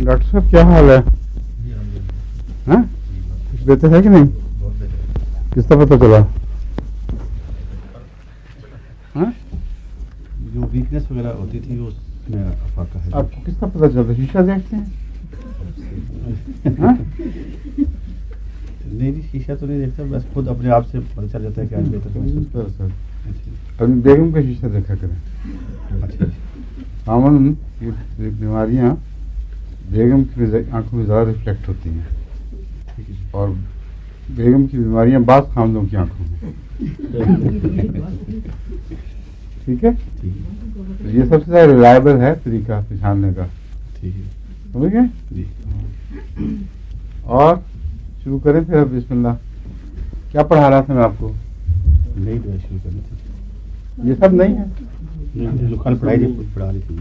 Doctor साहब क्या हाल है? हाँ, कुछ बेहतर है कि नहीं? किसका पता चला? हाँ, जो वीकनेस वगैरह होती थी वो उसमें अफाका है। आपको किसका पता चलता? शीशा देखते हैं? हाँ? नहीं, शीशा तो नहीं देखता, बस खुद अपने आप से पता चल जाता है कि आज बेहतर महसूस कर। अभी बेगम का शीशा देखा करें। अच्छा, आमन ये बीमारियाँ बेगम की आंखों में ज़्यादा रिफ्लेक्ट होती हैं, और बेगम की बीमारियाँ बास खामदों की आंखों में। ठीक है, तो ये सबसे ज़्यादा रिलायबल है तरीका पहचानने का। ठीक है, समझ गए जी? और शुरू करें फिर अब बिस्मिल्लाह। क्या पढ़ा रहा था मैं आपको? नई दुआ शुरू करनी थी। ये सब नहीं है, जो कल पढ़ाई थी पढ़ा रही थी।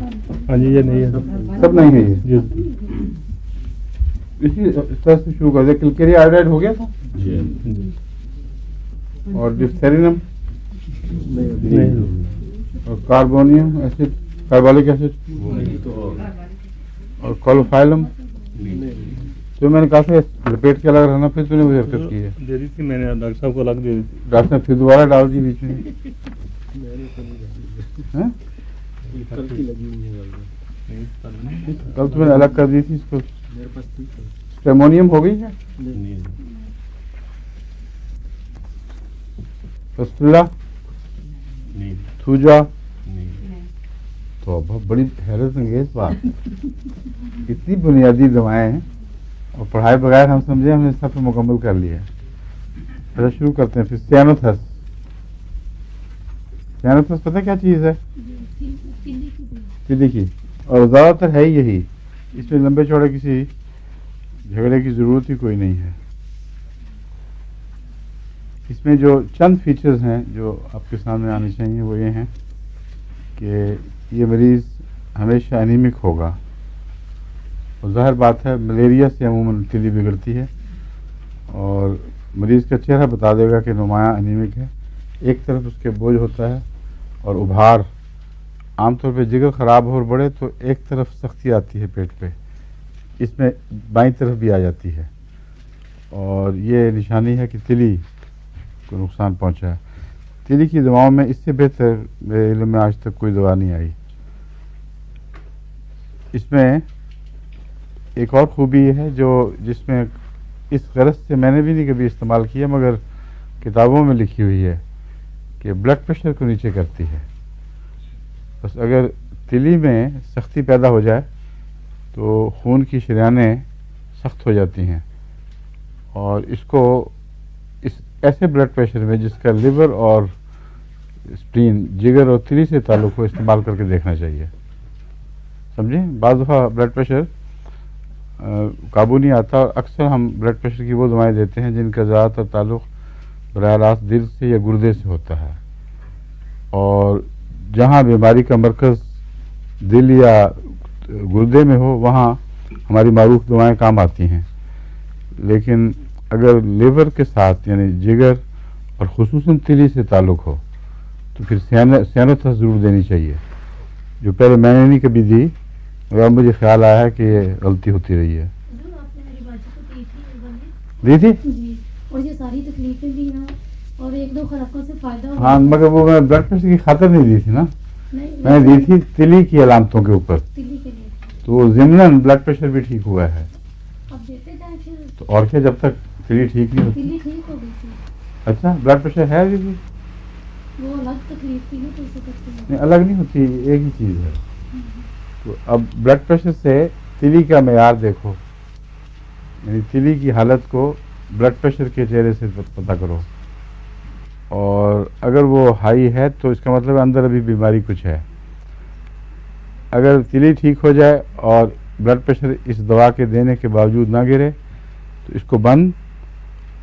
हाँ जी, ये नहीं है, सब नहीं है ये। जी इसी तरह से शुरू कर दे। किलकेरिया आयोडाइड हो गया था, जी, और डिप्थेरिनम नहीं, और कार्बोनियम एसिड, कार्बोलिक एसिड, और कोलोफाइलम। तो मैंने कहा था लपेट के अलग रहना, फिर तूने मुझे हरकत की है। दे दी थी मैंने, डॉक्टर साहब को अलग दे दी थी। डॉक्टर ने फिर दोबारा डाल दी बीच में। हैं? कल तो मैंने अलग कर दी थी इसको। स्टेमोनियम हो गई है, नहीं, फस्टुला, नहीं, थूजा। नहीं, तो बहुत बड़ी हैरत अंगेज बात है, इतनी बुनियादी दवाएं हैं और पढ़ाई बगैर हम समझे हमने सब पे मुकम्मल कर लिया है। अच्छा, शुरू करते हैं फिर। सियानोथस। सियानोथस पता क्या चीज़ है? तिली की, और ज़्यादातर है यही। इसमें लंबे चौड़े किसी झगड़े की ज़रूरत ही कोई नहीं है। इसमें जो चंद फीचर्स हैं जो आपके सामने आने चाहिए वो ये हैं कि ये मरीज़ हमेशा एनीमिक होगा, और ज़ाहिर बात है मलेरिया से अमूमन तिली बिगड़ती है, और मरीज़ का चेहरा बता देगा कि नुमायाँ एनीमिक है। एक तरफ उसके बोझ होता है और उभार, आमतौर पे जिगर ख़राब हो और बढ़े तो एक तरफ सख्ती आती है पेट पे, इसमें बाईं तरफ भी आ जाती है, और ये निशानी है कि तिली को नुकसान पहुंचा है। तिली की दवाओं में इससे बेहतर मेरे इल्म में आज तक कोई दवा नहीं आई। इसमें एक और खूबी है जो जिसमें इस गरज से मैंने भी नहीं कभी इस्तेमाल किया, मगर किताबों में लिखी हुई है कि ब्लड प्रेशर को नीचे करती है। बस अगर तिली में सख्ती पैदा हो जाए तो खून की शरियानें सख्त हो जाती हैं, और इसको इस ऐसे ब्लड प्रेशर में जिसका लिवर और स्प्लीन, जिगर और तिली से ताल्लुक़ हो, इस्तेमाल करके देखना चाहिए। समझे? बाज़ दफ़ा ब्लड प्रेशर काबू नहीं आता, और अक्सर हम ब्लड प्रेशर की वो दवाएं देते हैं जिनका ज़्यादातर ताल्लुक़ बराह रास्त दिल से या गुर्दे से होता है, और जहाँ बीमारी का मरकज़ दिल या गुर्दे में हो वहाँ हमारी मारूफ दवाएं काम आती हैं। लेकिन अगर लिवर के साथ यानी जिगर और खुसूसन तिली से ताल्लुक़ हो तो फिर सियानोथस ज़रूर देनी चाहिए, जो पहले मैंने नहीं कभी दी, मगर मुझे ख्याल आया है कि ये गलती होती रही है। दी थी जी, और ये सारी तकलीफें भी हैं और एक दो खुराकों से फायदा हुआ। हाँ, मगर वो मैं ब्लड प्रेशर की खातिर नहीं दी थी ना, मैंने दी थी तिली की अलामतों के ऊपर, तिली के लिए तो वो ज़िमनन ब्लड प्रेशर भी ठीक हुआ है। अब देते जाए फिर। तो और क्या, जब तक तिली ठीक नहीं होती। तिली ठीक हो गई थी, अच्छा, ब्लड प्रेशर है अभी भी? वो अलग तकलीफ थी ना, तो इसे करते हैं। नहीं, अलग नहीं होती, एक ही चीज़ है। तो अब ब्लड प्रेशर से तिली का मेयार देखो, यानी तिली की हालत को ब्लड प्रेशर के चेहरे से पता करो, और अगर वो हाई है तो इसका मतलब अंदर अभी बीमारी कुछ है। अगर तिली ठीक हो जाए और ब्लड प्रेशर इस दवा के देने के बावजूद ना गिरे तो इसको बंद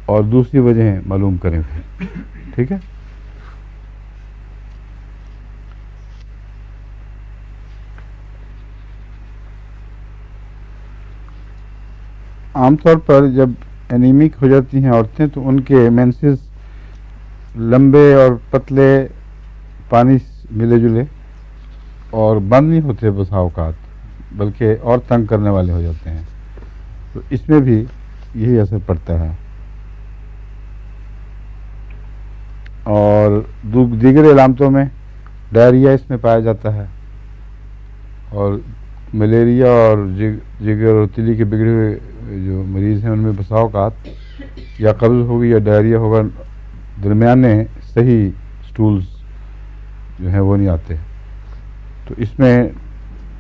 और दूसरी वजह मालूम करें फिर। ठीक है? आमतौर पर जब एनीमिक हो जाती हैं औरतें तो उनके मेंसेस लंबे और पतले, पानी मिले जुले और बंद नहीं होते बसा औकात, بلکہ اور تنگ کرنے والے ہو جاتے ہیں. تو اس میں بھی یہی اثر پڑتا ہے. اور دیگر علامتوں میں ڈائریا اس میں پایا جاتا ہے, اور ملیریا اور جگر اور تلی کے بگڑے ہوئے جو مریض ہیں ان میں بسا اوقات یا قبض ہوگی یا ڈائریا ہوگا, درمیانے صحیح سٹولز جو ہیں وہ نہیں آتے. تو اس میں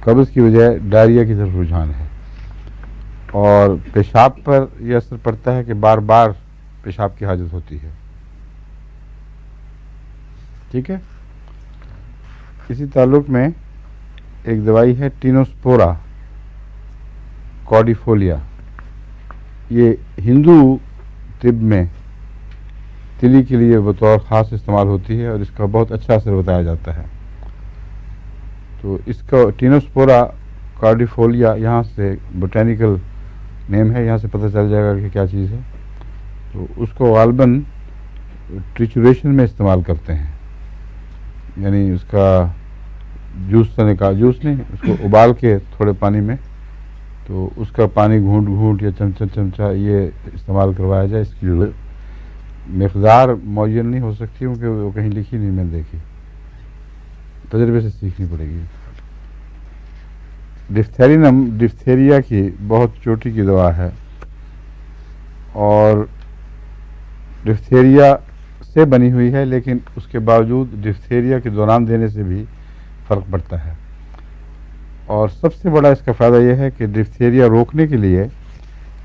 قبض کی بجائے ڈائریا کی طرف رجحان ہے. اور پیشاب پر یہ اثر پڑتا ہے کہ بار بار پیشاب کی حاجت ہوتی ہے. ٹھیک ہے. اسی تعلق میں ایک دوائی ہے ٹینوسپورا کارڈیفولیا. یہ ہندو طب میں تلی کے لیے بطور خاص استعمال ہوتی ہے اور اس کا بہت اچھا اثر بتایا جاتا ہے. تو اس کا ٹینوسپورا کارڈیفولیا یہاں سے بوٹینیکل نیم ہے, یہاں سے پتہ چل جائے گا کہ کیا چیز ہے. تو اس کو غالباً ٹریچوریشن میں استعمال کرتے ہیں, یعنی اس کا جوس جوس نہیں, اس کو ابال کے تھوڑے پانی میں, تو اس کا پانی گھونٹ گھونٹ یا چمچہ یہ استعمال کروایا جائے. اس کی مقدار معین نہیں ہو سکتی کیونکہ وہ کہیں لکھی نہیں, میں دیکھی, تجربے سے سیکھنی پڑے گی. ڈفتھیریا کی بہت چوٹی کی دوا ہے, اور ڈفتھیریا سے بنی ہوئی ہے, لیکن اس کے باوجود ڈفتھیریا کے دوران دینے سے بھی فرق پڑتا ہے. اور سب سے بڑا اس کا فائدہ یہ ہے کہ ڈفتھیریا روکنے کے لیے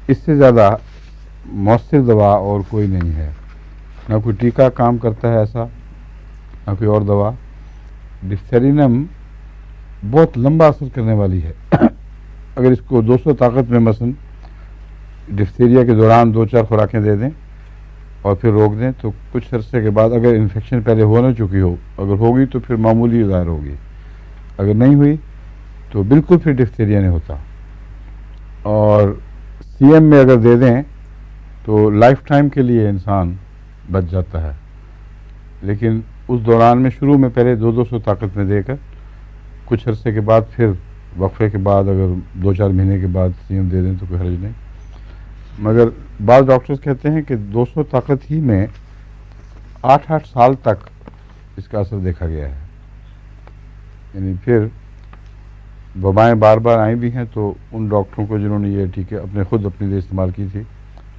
اس سے زیادہ مؤثر دوا اور کوئی نہیں ہے. نہ کوئی ٹیکہ کام کرتا ہے ایسا, نہ کوئی اور دوا. ڈفتھیرینم بہت لمبا اثر کرنے والی ہے. اگر اس کو 200 طاقت میں مثلا ڈفتھیریا کے دوران 2-4 خوراکیں دے دیں اور پھر روک دیں, تو کچھ عرصے کے بعد اگر انفیکشن پہلے ہو نہ چکی ہو, اگر ہوگی تو پھر معمولی ظاہر ہوگی, اگر نہیں ہوئی تو بالکل پھر ڈفتھیریا نہیں ہوتا. اور سی ایم میں اگر دے دیں تو لائف ٹائم کے لیے انسان بچ جاتا ہے. لیکن اس دوران میں شروع میں پہلے 200 طاقت میں دے کر کچھ عرصے کے بعد پھر وقفے کے بعد اگر 2-4 مہینے کے بعد سی ایم دے دیں تو کوئی حرج نہیں. مگر بعض ڈاکٹرز کہتے ہیں کہ 200 طاقت ہی میں 8 سال تک اس کا اثر دیکھا گیا ہے. یعنی پھر وبائیں بار بار آئی بھی ہیں, تو ان ڈاکٹروں کو جنہوں نے یہ ٹھیک ہے اپنے لیے استعمال کی تھی,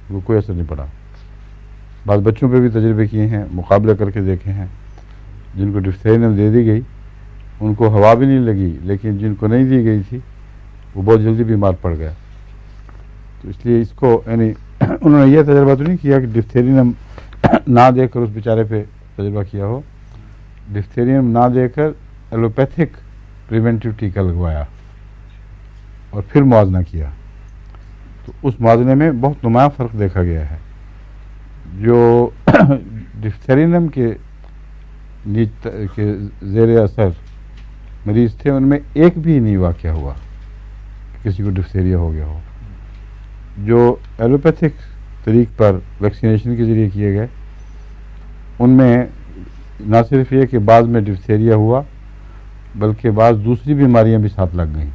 وہ کوئی اثر نہیں پڑا. بعض بچوں پہ بھی تجربے کیے ہیں, مقابلہ کر کے دیکھے ہیں. جن کو ڈفتھیرینم دے دی گئی ان کو ہوا بھی نہیں لگی, لیکن جن کو نہیں دی گئی تھی وہ بہت جلدی بیمار پڑ گیا. تو اس لیے اس کو یعنی انہوں نے یہ تجربہ تو نہیں کیا کہ ڈفتھیرینم نہ دے کر اس بیچارے پہ تجربہ کیا ہو. ڈفتھیرینم نہ دے کر ایلوپیتھک پریونٹیو ٹیکہ لگوایا اور پھر موازنہ کیا, تو اس موازنے میں بہت نمایاں فرق دیکھا گیا ہے. جو ڈفتھیرینم کے زیر اثر مریض تھے ان میں ایک بھی نہیں واقعہ ہوا کہ کسی کو ڈفتھیریا ہو گیا ہو. جو ایلوپیتھک طریق پر ویکسینیشن کے ذریعے کیے گئے ان میں نہ صرف یہ کہ بعض میں ڈفتھیریا ہوا بلکہ بعض دوسری بیماریاں بھی ساتھ لگ گئیں.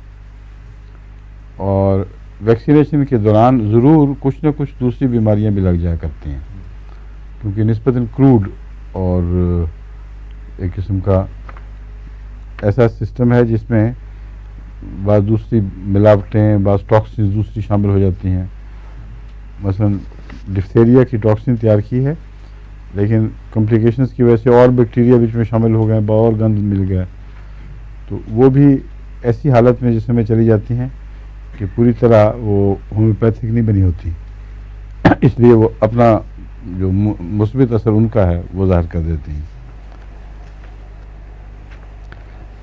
اور ویکسینیشن کے دوران ضرور کچھ نہ کچھ دوسری بیماریاں بھی لگ جایا کرتی ہیں, کیونکہ نسبتاً کروڈ اور ایک قسم کا ایسا سسٹم ہے جس میں بعض دوسری ملاوٹیں, بعض ٹاکسنز دوسری شامل ہو جاتی ہیں. مثلا ڈفتھیریا کی ٹاکسن تیار کی ہے, لیکن کمپلیکیشنز کی وجہ سے اور بیکٹیریا بیچ میں شامل ہو گئے, اور گند مل گیا, تو وہ بھی ایسی حالت میں جسم میں چلی جاتی ہیں کہ پوری طرح وہ ہومیوپیتھک نہیں بنی ہوتی. اس لیے وہ اپنا جو مثبت اثر ان کا ہے وہ ظاہر کر دیتی ہیں.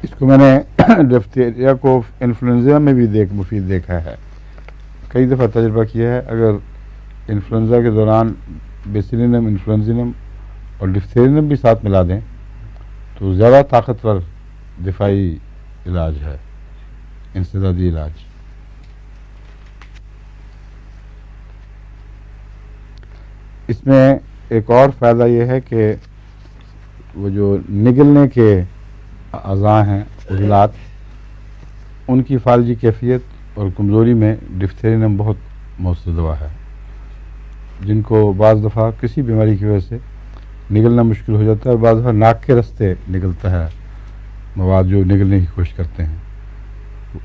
اس کو میں نے ڈفتھیریا کو انفلوئنزا میں بھی مفید دیکھا ہے, کئی دفعہ تجربہ کیا ہے. اگر انفلوئنزا کے دوران بیسیلینم, انفلوئنزینم اور ڈفتھیرینم بھی ساتھ ملا دیں تو زیادہ طاقتور دفاعی علاج ہے, انسدادی علاج. اس میں ایک اور فائدہ یہ ہے کہ وہ جو نگلنے کے اعضاء ہیں, عضلات, ان کی فالجی کیفیت اور کمزوری میں ڈفتھیرینم بہت مؤثر دوا ہے. جن کو بعض دفعہ کسی بیماری کی وجہ سے نگلنا مشکل ہو جاتا ہے اور بعض دفعہ ناک کے راستے نکلتا ہے مواد جو نگلنے کی کوشش کرتے ہیں،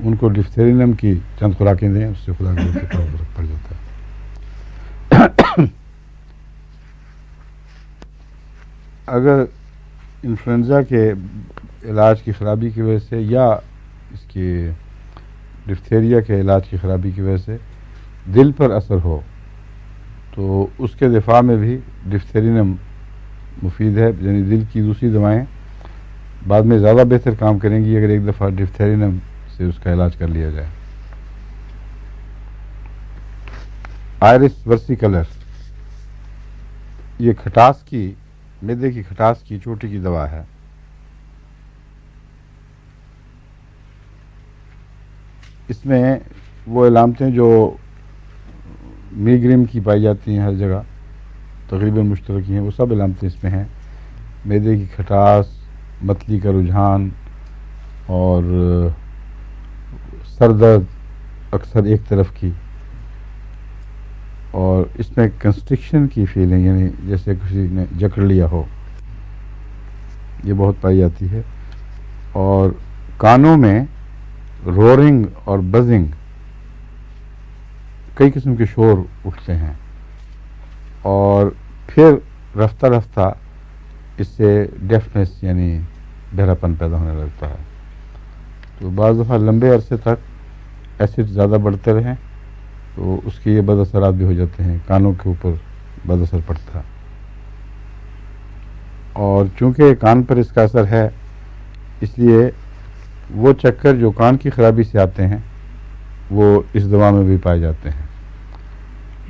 ان کو ڈفتھیرینم کی چند خوراکیں دیں، اس سے خدا کی فرق پڑ جاتا ہے. اگر انفلوئنزا کے علاج کی خرابی کی وجہ سے یا اس کی ڈفتھیریا کے علاج کی خرابی کی وجہ سے دل پر اثر ہو تو اس کے دفاع میں بھی ڈفتھیرینم مفید ہے. یعنی دل کی دوسری دوائیں بعد میں زیادہ بہتر کام کریں گی اگر ایک دفعہ ڈفتھیرینم سے اس کا علاج کر لیا جائے. آئرس ورسیکلر یہ کھٹاس کی معدے کی کھٹاس کی چوٹی کی دوا ہے. اس میں وہ علامتیں جو میگریم کی پائی جاتی ہیں ہر جگہ تقریباً مشترک ہیں، وہ سب علامتیں اس میں ہیں. معدے کی کھٹاس، متلی کا رجحان اور سر درد اکثر ایک طرف کی، اور اس میں کنسٹرکشن کی فیلنگ یعنی جیسے کسی نے جکڑ لیا ہو، یہ بہت پائی جاتی ہے. اور کانوں میں رورنگ اور بزنگ، کئی قسم کے شور اٹھتے ہیں اور پھر رفتہ رفتہ اس سے ڈیفنس یعنی بہراپن پیدا ہونے لگتا ہے. تو بعض دفعہ لمبے عرصے تک ایسڈ زیادہ بڑھتے رہیں تو اس کے یہ بد اثرات بھی ہو جاتے ہیں، کانوں کے اوپر بد اثر پڑتا ہے. اور چونکہ کان پر اس کا اثر ہے اس لیے وہ چکر جو کان کی خرابی سے آتے ہیں وہ اس دوا میں بھی پائے جاتے ہیں.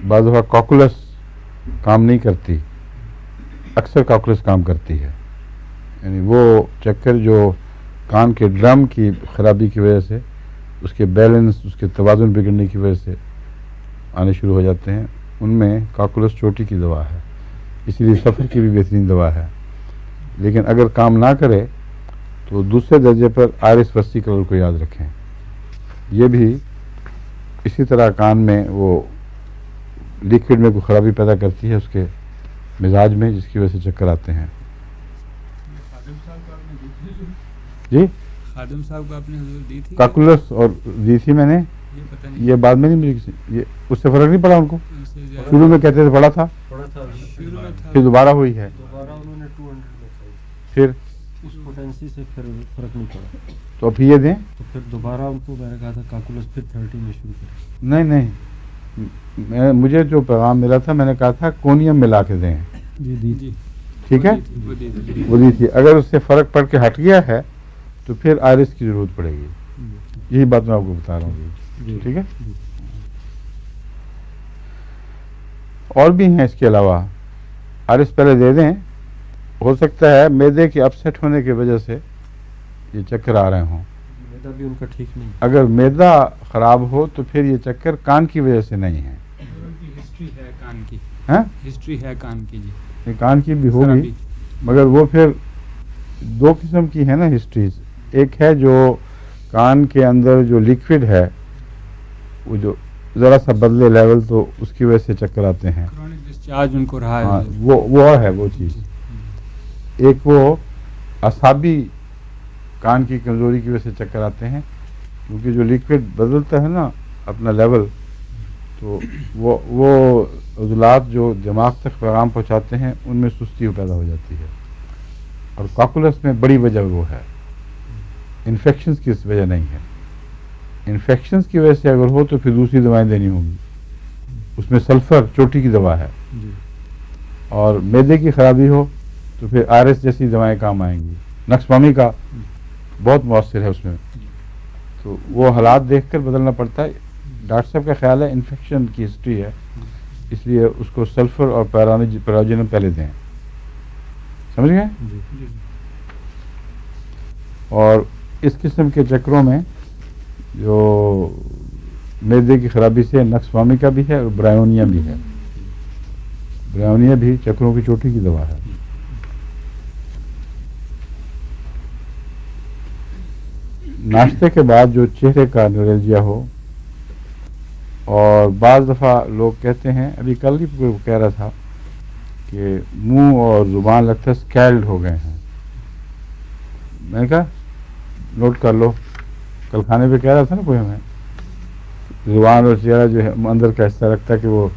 بعض دفعہ کاکولس کام نہیں کرتی، اکثر کاکولس کام کرتی ہے. یعنی وہ چکر جو کان کے ڈرم کی خرابی کی وجہ سے اس کے بیلنس، اس کے توازن بگڑنے کی وجہ سے آنے شروع ہو جاتے ہیں، ان میں کاکولس چوٹی کی دوا ہے. اسی لیے سفر کی بھی بہترین دوا ہے. لیکن اگر کام نہ کرے تو دوسرے درجے پر آئرس ورسیکلر کو یاد رکھیں. یہ بھی اسی طرح کان میں وہ لیکوڈ میں کوئی خرابی پیدا کرتی ہے اس کے مزاج میں، جس کی وجہ سے چکر آتے ہیں. جی خادم صاحب کو آپ نے حضور دی تھی کاکولس اور دی تھی میں نے، یہ پتہ نہیں یہ بعد میں نہیں ملی کسی، یہ اس سے فرق نہیں پڑا ان کو. اس سے زیادہ شروع میں کہتے تھے پڑا تھا، شروع میں تھا. پھر دوبارہ ہوئی ہے، دوبارہ انہوں نے 200 میں کھائی، پھر اس پوٹینسی سے پھر فرق نہیں پڑا، تو اب یہ دیں. تو پھر دوبارہ ان کو میں نے کہا تھا کاکولس پھر 30 میں شروع کریں. نہیں مجھے جو پیغام ملا تھا میں نے کہا تھا کونیم ملا کے دیں، جی دی جی ٹھیک ہے، وہ دی تھی. وہ دی تھی. اگر اس سے فرق پڑ کے ہٹ گیا ہے تو پھر آئرس کی ضرورت پڑے گی. یہی بات میں آپ کو بتا رہا ہوں. جی ٹھیک ہے. اور بھی ہیں اس کے علاوہ، آئرس پہلے دے دیں. ہو سکتا ہے معدے کے اپسیٹ ہونے کی وجہ سے یہ چکر آ رہے ہوں. میدا بھی ان کا ٹھیک نہیں. اگر معدہ خراب ہو تو پھر یہ چکر کان کی وجہ سے نہیں ہے. ہسٹری ہے کان کی، ہاں ہسٹری ہے کان کی. جی یہ کان کی بھی ہوگی، خرابی. مگر وہ پھر دو قسم کی ہے نا ہسٹریز. ایک ہے جو کان کے اندر جو لیکوڈ ہے وہ جو ذرا سا بدلے لیول تو اس کی وجہ سے چکر آتے ہیں. کرونک ڈسچارج ان کو رہا ہاں ہے. وہ اور ہے وہ چیز. ایک وہ اعصابی کان کی کمزوری کی وجہ سے چکر آتے ہیں، کیونکہ جو لیکوڈ بدلتا ہے نا اپنا لیول، تو وہ عضلات جو دماغ تک پیغام پہنچاتے ہیں ان میں سستی پیدا ہو جاتی ہے. اور کاکولس میں بڑی وجہ وہ ہے، انفیکشنز کی اس وجہ نہیں ہے. انفیکشنز کی وجہ سے اگر ہو تو پھر دوسری دوائیں دینی ہوں گی. اس میں سلفر چوٹی کی دوا ہے. جی اور معدے کی خرابی ہو تو پھر آرس جیسی دوائیں کام آئیں گی. نقص کا بہت مؤثر ہے اس میں. تو وہ حالات دیکھ کر بدلنا پڑتا ہے. ڈاکٹر صاحب کا خیال ہے انفیکشن کی ہسٹری ہے، اس لیے اس کو سلفر اور پیراجینم پہلے دیں. سمجھ گئے؟ جی اور اس قسم کے چکروں میں جو معدے کی خرابی سے نقص کا بھی ہے اور برائونیا بھی ہے. برائونیا بھی چکروں کی چوٹی کی دوا ہے. नाश्ते के बाद जो चेहरे का नरेजिया हो, और बाज़ दफ़ा लोग कहते हैं, अभी कल ही कोई कह रहा था कि मुंह और ज़ुबान लगता है स्कैल्ड हो गए हैं। मैंने कहा नोट कर लो, कल खाने पे कह रहा था ना कोई हमें, ज़ुबान और चेहरा जो है अंदर का हिस्सा लगता है कि वो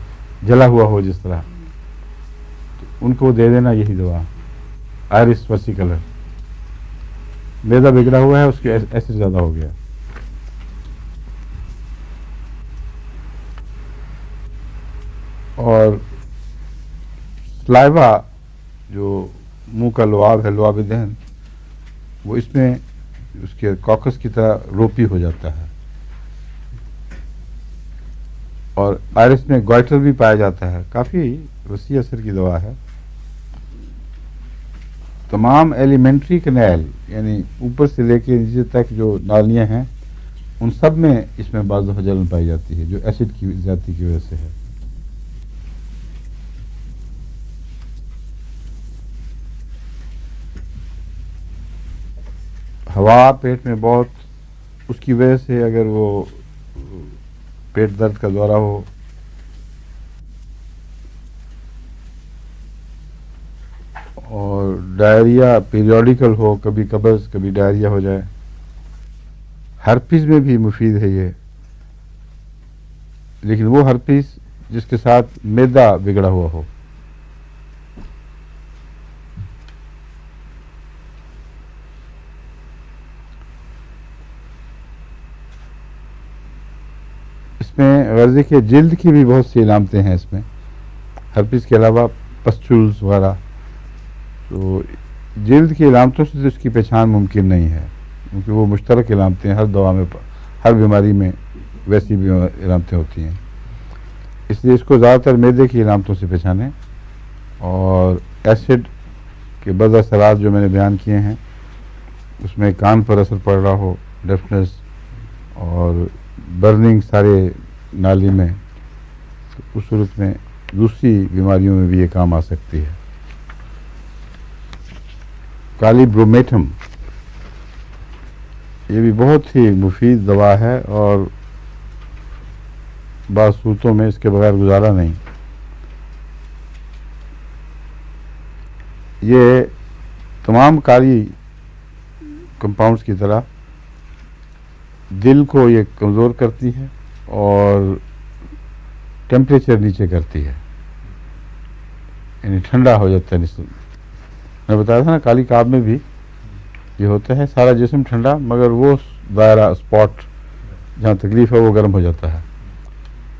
जला हुआ हो जिस तरह, तो उनको दे देना यही दवा, आयरिस versicolor। मैदा बिगड़ा हुआ है, उसके एसिड ज़्यादा हो गया। और स्लाइवा जो मुंह का लुआब है, लुआब दहन, वो इसमें उसके कॉकस की तरह रोपी हो जाता है। और आयरिस में गॉइटर भी पाया जाता है, काफ़ी वसी असर की दवा है। तमाम एलिमेंट्री कैनाल यानी ऊपर से लेके नीचे तक जो नालियां हैं, उन सब में इसमें बाज़ दफ़ा जलन पाई जाती है, जो एसिड की ज़्यादती की वजह से है। हवा पेट में बहुत, उसकी वजह से अगर वो पेट दर्द का दौरा हो, और डायरिया पीरियोडिकल हो, कभी कब्ज़ कभी डायरिया हो जाए, हर्पीस में भी मुफीद है ये। लेकिन वो हर्पीस जिसके साथ मैदा बिगड़ा हुआ हो। इसमें गर्जे के जिल्द की भी बहुत सी इलामतें हैं इसमें, हर्पीस के अलावा पस्चूल्स वगैरह। तो जिल्द की इलामतों से तो इसकी पहचान मुमकिन नहीं है, क्योंकि वो मुश्तरक इलामतें हैं, हर दवा में, हर बीमारी में वैसी भी इलामतें होती हैं। इसलिए इसको ज़्यादातर मैदे की इलामतों से पहचानें। और एसिड के बद असरात जो मैंने बयान किए हैं, उसमें कान पर असर पड़ रहा हो, डेफनेस और बर्निंग सारे नाली में, तो उस सूरत में दूसरी बीमारियों में भी ये काम आ सकती है। काली ब्रोमेटम, ये भी बहुत ही मुफीद दवा है, और बाज़ सूरतों में इसके बगैर गुजारा नहीं। ये तमाम काली कंपाउंड्स की तरह दिल को ये कमज़ोर करती है और टेम्परेचर नीचे करती है, यानी ठंडा हो जाता है। मैं बताया था ना, काली काब में भी ये होता है, सारा जिस्म ठंडा, मगर वो दायरा स्पॉट जहाँ तकलीफ है वो गर्म हो जाता है।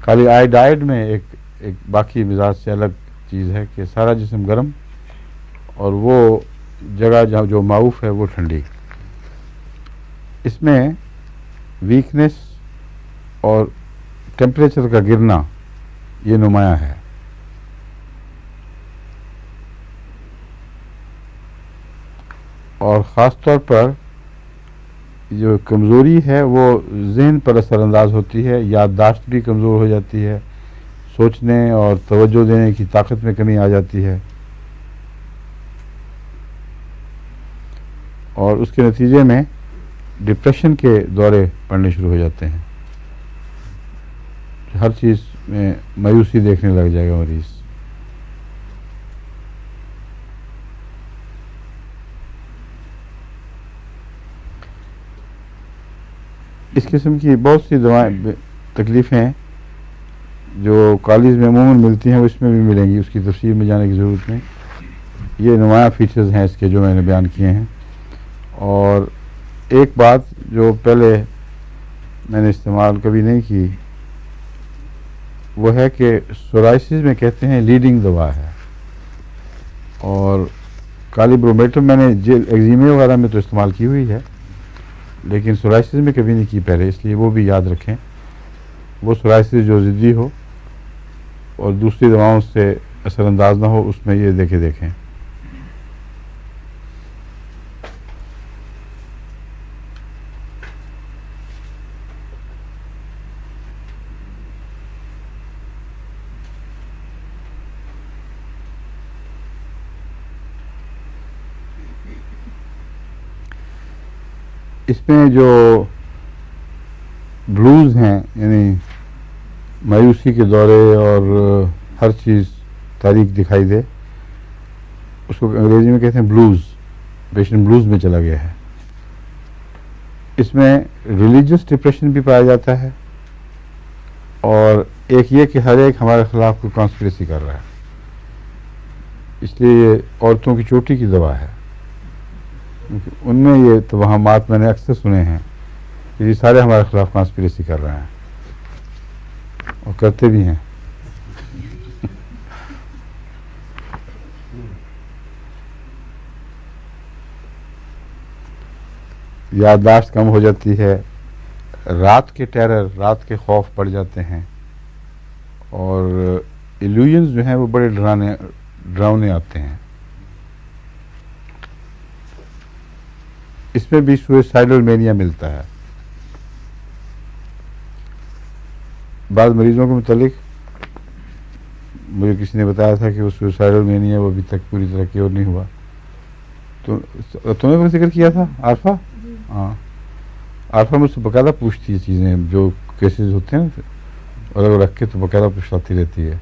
काली आयोडाइड में एक बाकी मिजाज से अलग चीज़ है कि सारा जिस्म गर्म और वो जगह जहाँ जो माऊफ है वो ठंडी। इसमें वीकनेस और टेम्परेचर का गिरना ये नुमाया है। और ख़ास तौर पर जो कमज़ोरी है वो ज़हन पर असरानंदाज होती है, याददाश्त भी कमज़ोर हो जाती है, सोचने और तवज्जो देने की ताकत में कमी आ जाती है, और उसके नतीजे में डिप्रेशन के दौरे पड़ने शुरू हो जाते हैं। हर चीज़ में मायूसी देखने लग जाएगा मरीज़। इस किस्म की बहुत सी दवाएं तकलीफ़ें जो कॉलेज में अमूमन मिलती हैं, वो इसमें भी मिलेंगी, उसकी तफसील में जाने की ज़रूरत नहीं। ये नुमाया फीचर्स हैं इसके जो मैंने बयान किए हैं। और एक बात जो पहले मैंने इस्तेमाल कभी नहीं की, वो है कि सोराइसिस में कहते हैं लीडिंग दवा है, और काली ब्रोमेटम मैंने जेल एक्जिमे वगैरह में तो इस्तेमाल की हुई है, लेकिन सोराइसिस में कभी नहीं की पहले, इसलिए वो भी याद रखें। वो सोराइसिस जो ज़िद्दी हो और दूसरी दवाओं से असरअंदाज ना हो, उसमें ये देखें। इसमें जो ब्लूज़ हैं यानी मायूसी के दौरे और हर चीज़ तारीख दिखाई दे, उसको अंग्रेजी में कहते हैं ब्लूज़। पेशेंट ब्लूज़ में चला गया है। इसमें रिलीजियस डिप्रेशन भी पाया जाता है और एक ये कि हर एक हमारे खिलाफ कोई कॉन्स्पिरेसी कर रहा है, इसलिए ये औरतों की चोटी की दवा है। उनमें ये तवहमात मैंने अक्सर सुने हैं कि ये सारे हमारे खिलाफ कॉन्स्पिरेसी कर रहे हैं और करते भी हैं। याददाश्त कम हो जाती है, रात के टेरर, रात के खौफ बढ़ जाते हैं और इल्यूजन्स जो हैं वो बड़े डरावने आते हैं। इसमें भी सुसाइडल मेनिया मिलता है। बाद मरीजों के मुतालिक मुझे किसी ने बताया था कि वो सुसाइडल मेनिया वो अभी तक पूरी तरह क्योर नहीं हुआ। तो तुमने भी जिक्र किया था आरफा? हाँ, आरफा मुझसे बकायदा पूछती है चीज़ें, जो केसेस होते हैं अलग रख के तो बकायदा पूछती रहती है।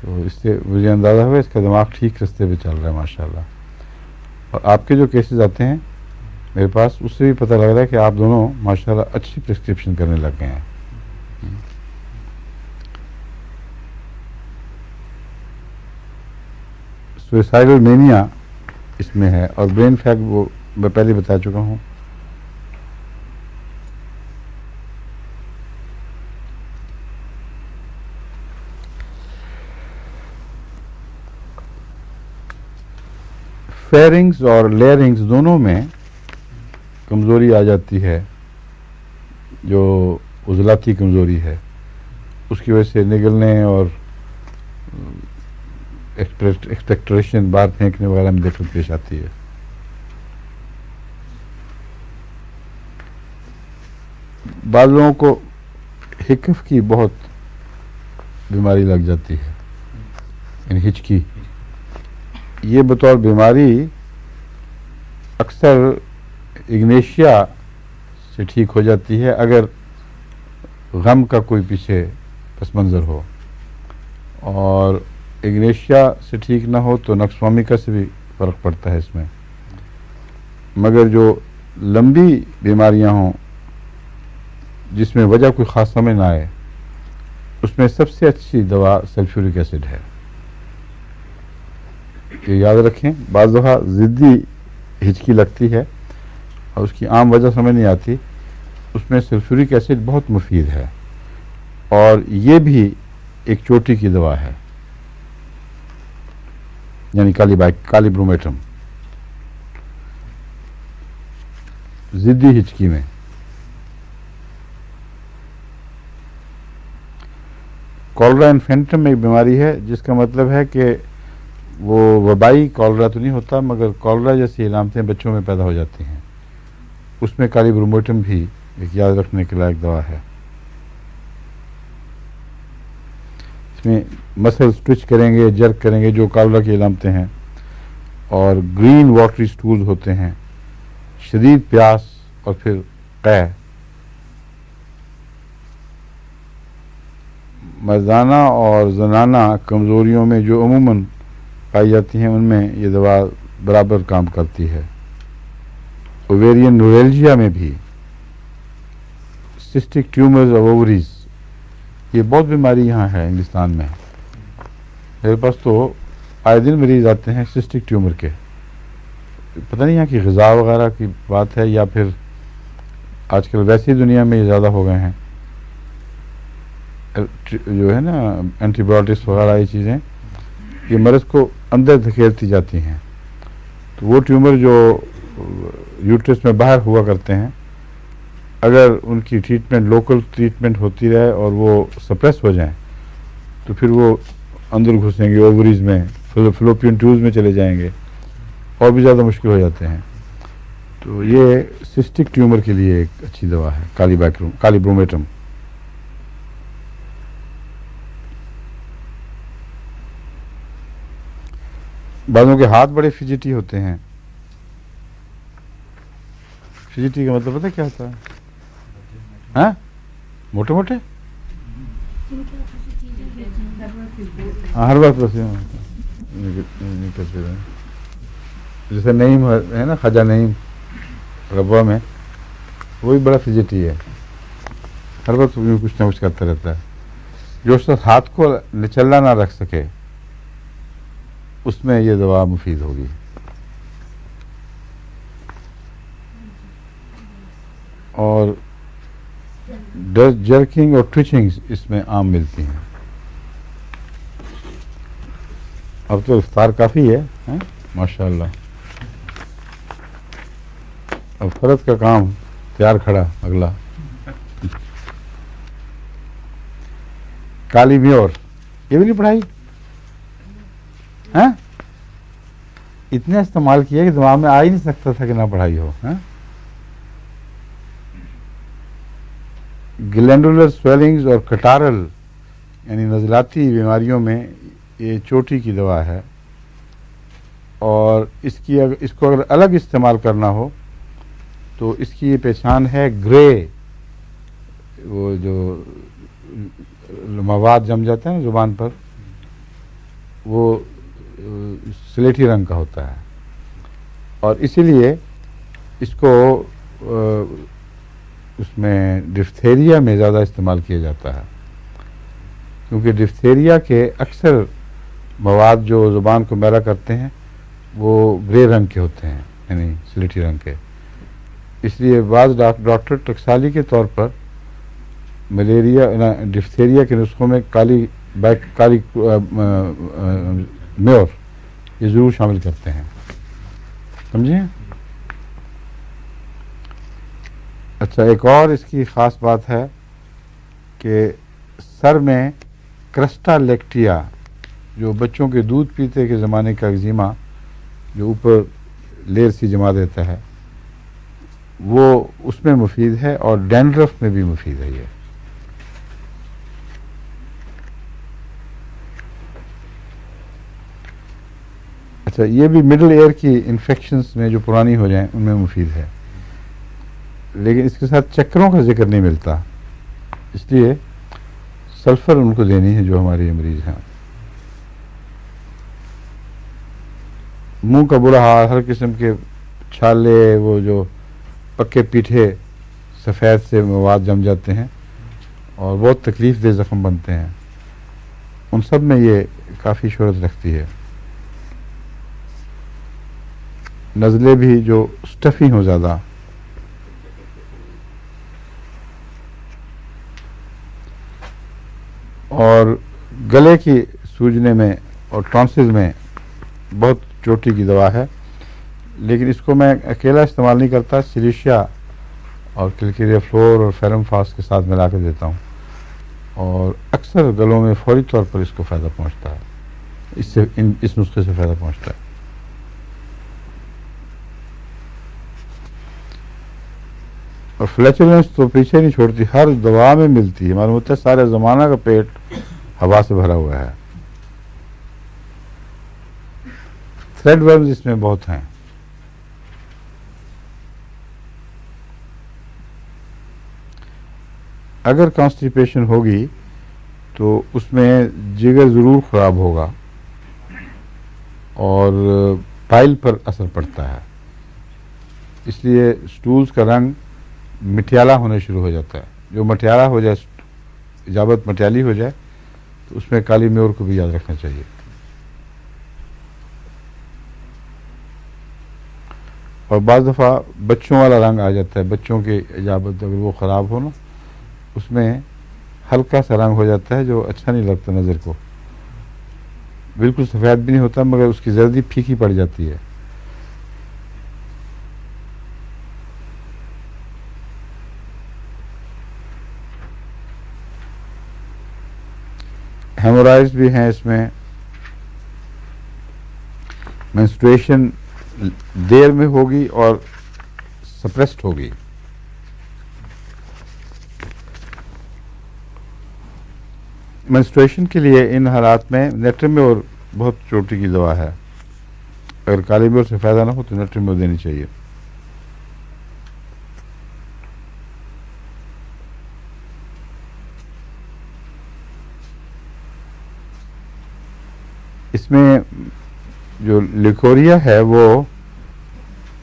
तो इससे मुझे अंदाज़ा हुआ इसका दिमाग ठीक रास्ते पे चल रहा है माशाल्लाह। और आपके जो केसेस आते हैं मेरे पास, उससे भी पता लग रहा है कि आप दोनों माशाल्लाह अच्छी प्रिस्क्रिप्शन करने लग गए हैं। सुसाइडल मेनिया इसमें है और ब्रेन फैग वो मैं पहले बता चुका हूँ। फेरिंग्स और लेयरिंग्स दोनों में कमज़ोरी आ जाती है, जो उज़लाती कमज़ोरी है उसकी वजह से निगलने और एक्सपेक्टरेशन बाहर फेंकने वगैरह में दिक्कत पेश आती है। बाद लोगों को हिकफ की बहुत बीमारी लग जाती है, यानी हिचकी। ये बतौर बीमारी अक्सर इग्नेशिया से ठीक हो जाती है अगर गम का कोई पीछे पस मंज़र हो, और इग्नेशिया से ठीक ना हो तो नक्सवामिका से भी फ़र्क पड़ता है इसमें। मगर जो लंबी बीमारियां हों जिसमें वजह कोई ख़ास समझ ना आए, उसमें सबसे अच्छी दवा सल्फ्यूरिक एसिड है। ये याद रखें, बाज़ दफ़ा ज़िद्दी हिचकी लगती है और उसकी आम वजह समझ नहीं आती, उसमें सल्फ्यूरिक एसिड बहुत मुफीद है और ये भी एक चोटी की दवा है, यानी कालीब्रोमेटम ज़िद्दी हिचकी में। कॉलरा इन्फेंटम एक बीमारी है जिसका मतलब है कि वो वबाई कॉलरा तो नहीं होता, मगर कॉलरा जैसी अलामतें बच्चों में पैदा हो जाती हैं। उसमें कालीब्रोमेटम भी एक याद रखने के लायक दवा है। इसमें मसल स्ट्रिच करेंगे, जर्क करेंगे जो कॉलरा की अलामतें हैं, और ग्रीन वाटरी स्टूल्स होते हैं, शदीद प्यास और फिर कै। मर्दाना और जनाना कमज़ोरियों में जो अमूमन पाई जाती हैं उनमें ये दवा बराबर काम करती है। ओवेरियन न्यूरेल्जिया में भी, सिस्टिक ट्यूमर्स ऑफ ओवरीज, ये बहुत बीमारी यहाँ है हिंदुस्तान में। मेरे पास तो आए दिन मरीज आते हैं सिस्टिक ट्यूमर के। पता नहीं यहाँ की ग़िज़ा वगैरह की बात है या फिर आजकल वैसी दुनिया में ये ज़्यादा हो गए हैं, जो है ना एंटीबायोटिक्स वगैरह ये चीज़ें, ये मर्ज़ को अंदर धकेलती जाती हैं। तो वो ट्यूमर जो यूट्रस में बाहर हुआ करते हैं, अगर उनकी ट्रीटमेंट लोकल ट्रीटमेंट होती रहे और वो सप्रेस हो जाएं, तो फिर वो अंदर घुसेंगे ओवरीज में, फ्लोपियन ट्यूब्स में चले जाएंगे और भी ज़्यादा मुश्किल हो जाते हैं। तो ये सिस्टिक ट्यूमर के लिए एक अच्छी दवा है कालीब्रोमेटम। बाज़ों के हाथ बड़े फिजिटी होते हैं, फिजिटी का मतलब पता क्या होता है? हाँ, मोटे मोटे, जिनके आप किसी चीज़ें बेचें। हाँ, हर बात बस निकलते रहे। जैसे नईम है ना, ख्वाजा नईम रब्बा में, वही बड़ा फिजिटी है, हर वक्त कुछ ना कुछ करता रहता है। जो शख्स हाथ को निचल्ला ना रख सके उसमें ये दवा मुफीद होगी। और जर्किंग और ट्विचिंग्स इसमें आम मिलती हैं। अब तो इफ्तार काफ़ी है, हैं? माशाअल्लाह। अब फर्द का काम तैयार खड़ा अगला। काली म्योर, ये भी नहीं पढ़ाई हैं? इतने इस्तेमाल किया कि दिमाग में आ ही नहीं सकता था कि ना पढ़ाई हो। हैं? ग्लैंडुलर स्वेलिंग्स और कटारल यानी नज़लाती बीमारियों में ये चोटी की दवा है। और इसको अगर अलग इस्तेमाल करना हो तो इसकी ये पहचान है, ग्रे वो जो मवाद जम जाता है ना ज़ुबान पर, वो स्लेटी रंग का होता है। और इसीलिए इसको उसमें डिफ्थेरिया में ज़्यादा इस्तेमाल किया जाता है, क्योंकि डिफ्थेरिया के अक्सर मवाद जो ज़ुबान को मैला करते हैं वो ग्रे रंग के होते हैं, यानी स्लेटी रंग के। इसलिए बाज़ डॉक्टर टकसाली के तौर पर मलेरिया डिफ्थेरिया के नुस्खों में काली म्योर ये ज़रूर शामिल करते हैं, समझे? अच्छा, एक और इसकी ख़ास बात है कि सर में क्रस्टालेक्टिया, जो बच्चों के दूध पीते के ज़माने का एक्जिमा जो ऊपर लेयर सी जमा देता है, वो उसमें मुफीद है। और डैंड्रफ में भी मुफीद है ये। अच्छा, ये भी मिडल एयर की इन्फेक्शंस में जो पुरानी हो जाएं उनमें मुफीद है, लेकिन इसके साथ चक्करों का जिक्र नहीं मिलता, इसलिए सल्फर उनको देनी है जो हमारे मरीज हैं। मुंह का बुरा हाल, हर किस्म के छाले, वो जो पक्के पीठे सफ़ेद से मवाद जम जाते हैं और बहुत तकलीफ दे ज़ख्म बनते हैं, उन सब में ये काफ़ी शोहरत रखती है। नज़ले भी जो स्टफ़ी हो ज़्यादा, और गले की सूजने में और टॉन्सिल में बहुत चोटी की दवा है, लेकिन इसको मैं अकेला इस्तेमाल नहीं करता, सिलिशिया और किलकेरिया फ्लोर और फेरम फास के साथ मिला के देता हूँ, और अक्सर गलों में फौरी तौर पर इसको फ़ायदा पहुँचता है, इससे इस नुस्खे से फ़ायदा पहुँचता है। और फ्लैचुलेंस तो पीछे नहीं छोड़ती, हर दवा में मिलती है। मालूम होता है सारे ज़माना का पेट हवा से भरा हुआ है। थ्रेड वर्म्स इसमें बहुत हैं। अगर कॉन्स्टिपेशन होगी तो उसमें जिगर ज़रूर ख़राब होगा और पाइल पर असर पड़ता है, इसलिए स्टूल्स का रंग मटियाला होने शुरू हो जाता है। जो मटियाला हो जाए, इजाबत मटियाली हो जाए, तो उसमें काली म्योर को भी याद रखना चाहिए। और बाज़ दफ़ा बच्चों वाला रंग आ जाता है, बच्चों की इजाबत अगर वो ख़राब हो ना, उसमें हल्का सा रंग हो जाता है जो अच्छा नहीं लगता नज़र को, बिल्कुल सफ़ेद भी नहीं होता मगर उसकी जर्दी फीकी पड़ जाती है। हेमोराइड्स भी हैं इसमें। मेंस्ट्रुएशन देर में होगी और सप्रेस्ड होगी। मेंस्ट्रुएशन के लिए इन हालात में नेट्रीम्योर बहुत चोटी की दवा है। अगर काली म्योर से फ़ायदा ना हो तो नेट्रीम्योर देनी चाहिए। اس میں جو لیکوریا ہے وہ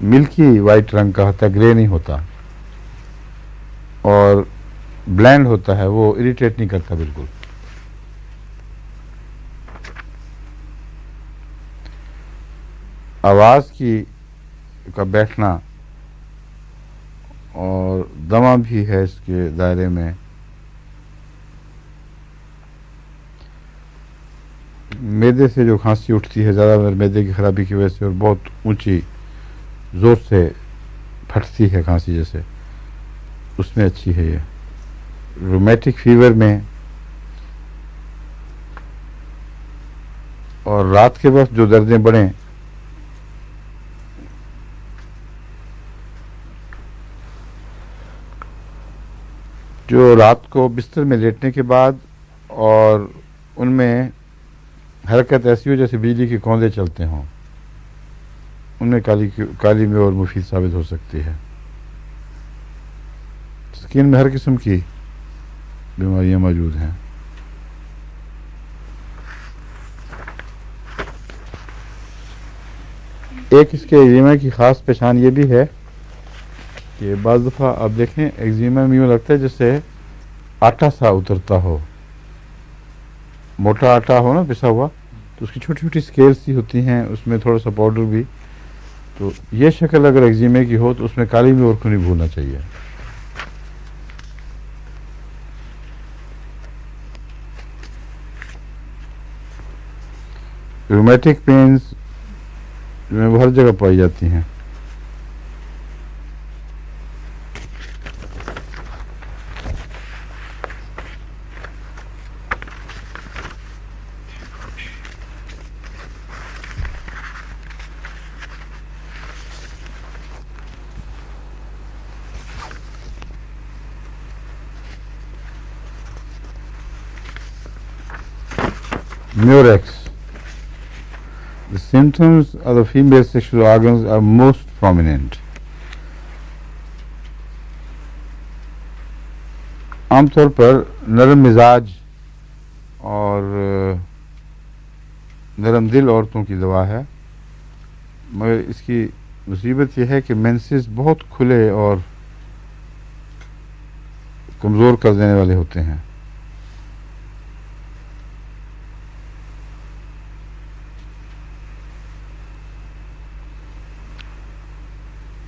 ملکی وائٹ رنگ کا ہوتا ہے، گرے نہیں ہوتا، اور بلینڈ ہوتا ہے، وہ اریٹیٹ نہیں کرتا بالکل. آواز کا بیٹھنا اور دمہ بھی ہے اس کے دائرے میں. معدے سے جو کھانسی اٹھتی ہے زیادہ معدے کی خرابی کی وجہ سے اور بہت اونچی زور سے پھٹتی ہے کھانسی جیسے، اس میں اچھی ہے یہ. رومیٹک فیور میں اور رات کے وقت جو دردیں بڑھیں، جو رات کو بستر میں لیٹنے کے بعد اور ان میں حرکت ایسی ہو جیسے بجلی کے کوندے چلتے ہوں، ان میں کالی میں اور مفید ثابت ہو سکتی ہے. اسکن میں ہر قسم کی بیماریاں موجود ہیں. ایک اس کے ایگزیما کی خاص پہچان یہ بھی ہے کہ بعض دفعہ آپ دیکھیں ایگزیما میں یوں لگتا ہے جیسے آٹا سا اترتا ہو، موٹا آٹا ہو نا پسا ہوا، تو اس کی چھوٹی چھوٹی اسکیل سی ہوتی ہیں، اس میں تھوڑا سا پاؤڈر بھی. تو یہ شکل اگر ایگزیمے کی ہو تو اس میں کالی مرچ کو نہیں بھولنا چاہیے. رومیٹک پینز میں وہ ہر جگہ پائی جاتی ہیں. Murex. The symptoms of the female sexual organs are most prominent. عام طور پر نرم مزاج اور نرم دل عورتوں کی دوا ہے، مگر اس کی مصیبت یہ ہے کہ مینسز بہت کھلے اور کمزور کر دینے والے ہوتے ہیں.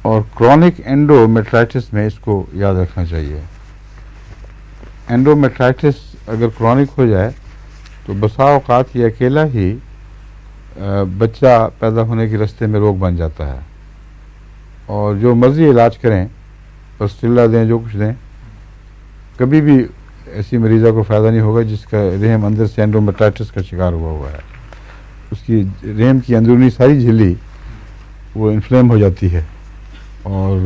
اور کرونک اینڈومیٹرائٹس میں اس کو یاد رکھنا چاہیے. اینڈومیٹرائٹس اگر کرونک ہو جائے تو بسا اوقات یہ اکیلا ہی بچہ پیدا ہونے کے راستے میں روک بن جاتا ہے، اور جو مرضی علاج کریں، پسٹیلا دیں، جو کچھ دیں، کبھی بھی ایسی مریضہ کو فائدہ نہیں ہوگا جس کا رحم اندر سے اینڈومیٹرائٹس کا شکار ہوا ہے. اس کی رحم کی اندرونی ساری جھلی وہ انفلیم ہو جاتی ہے، اور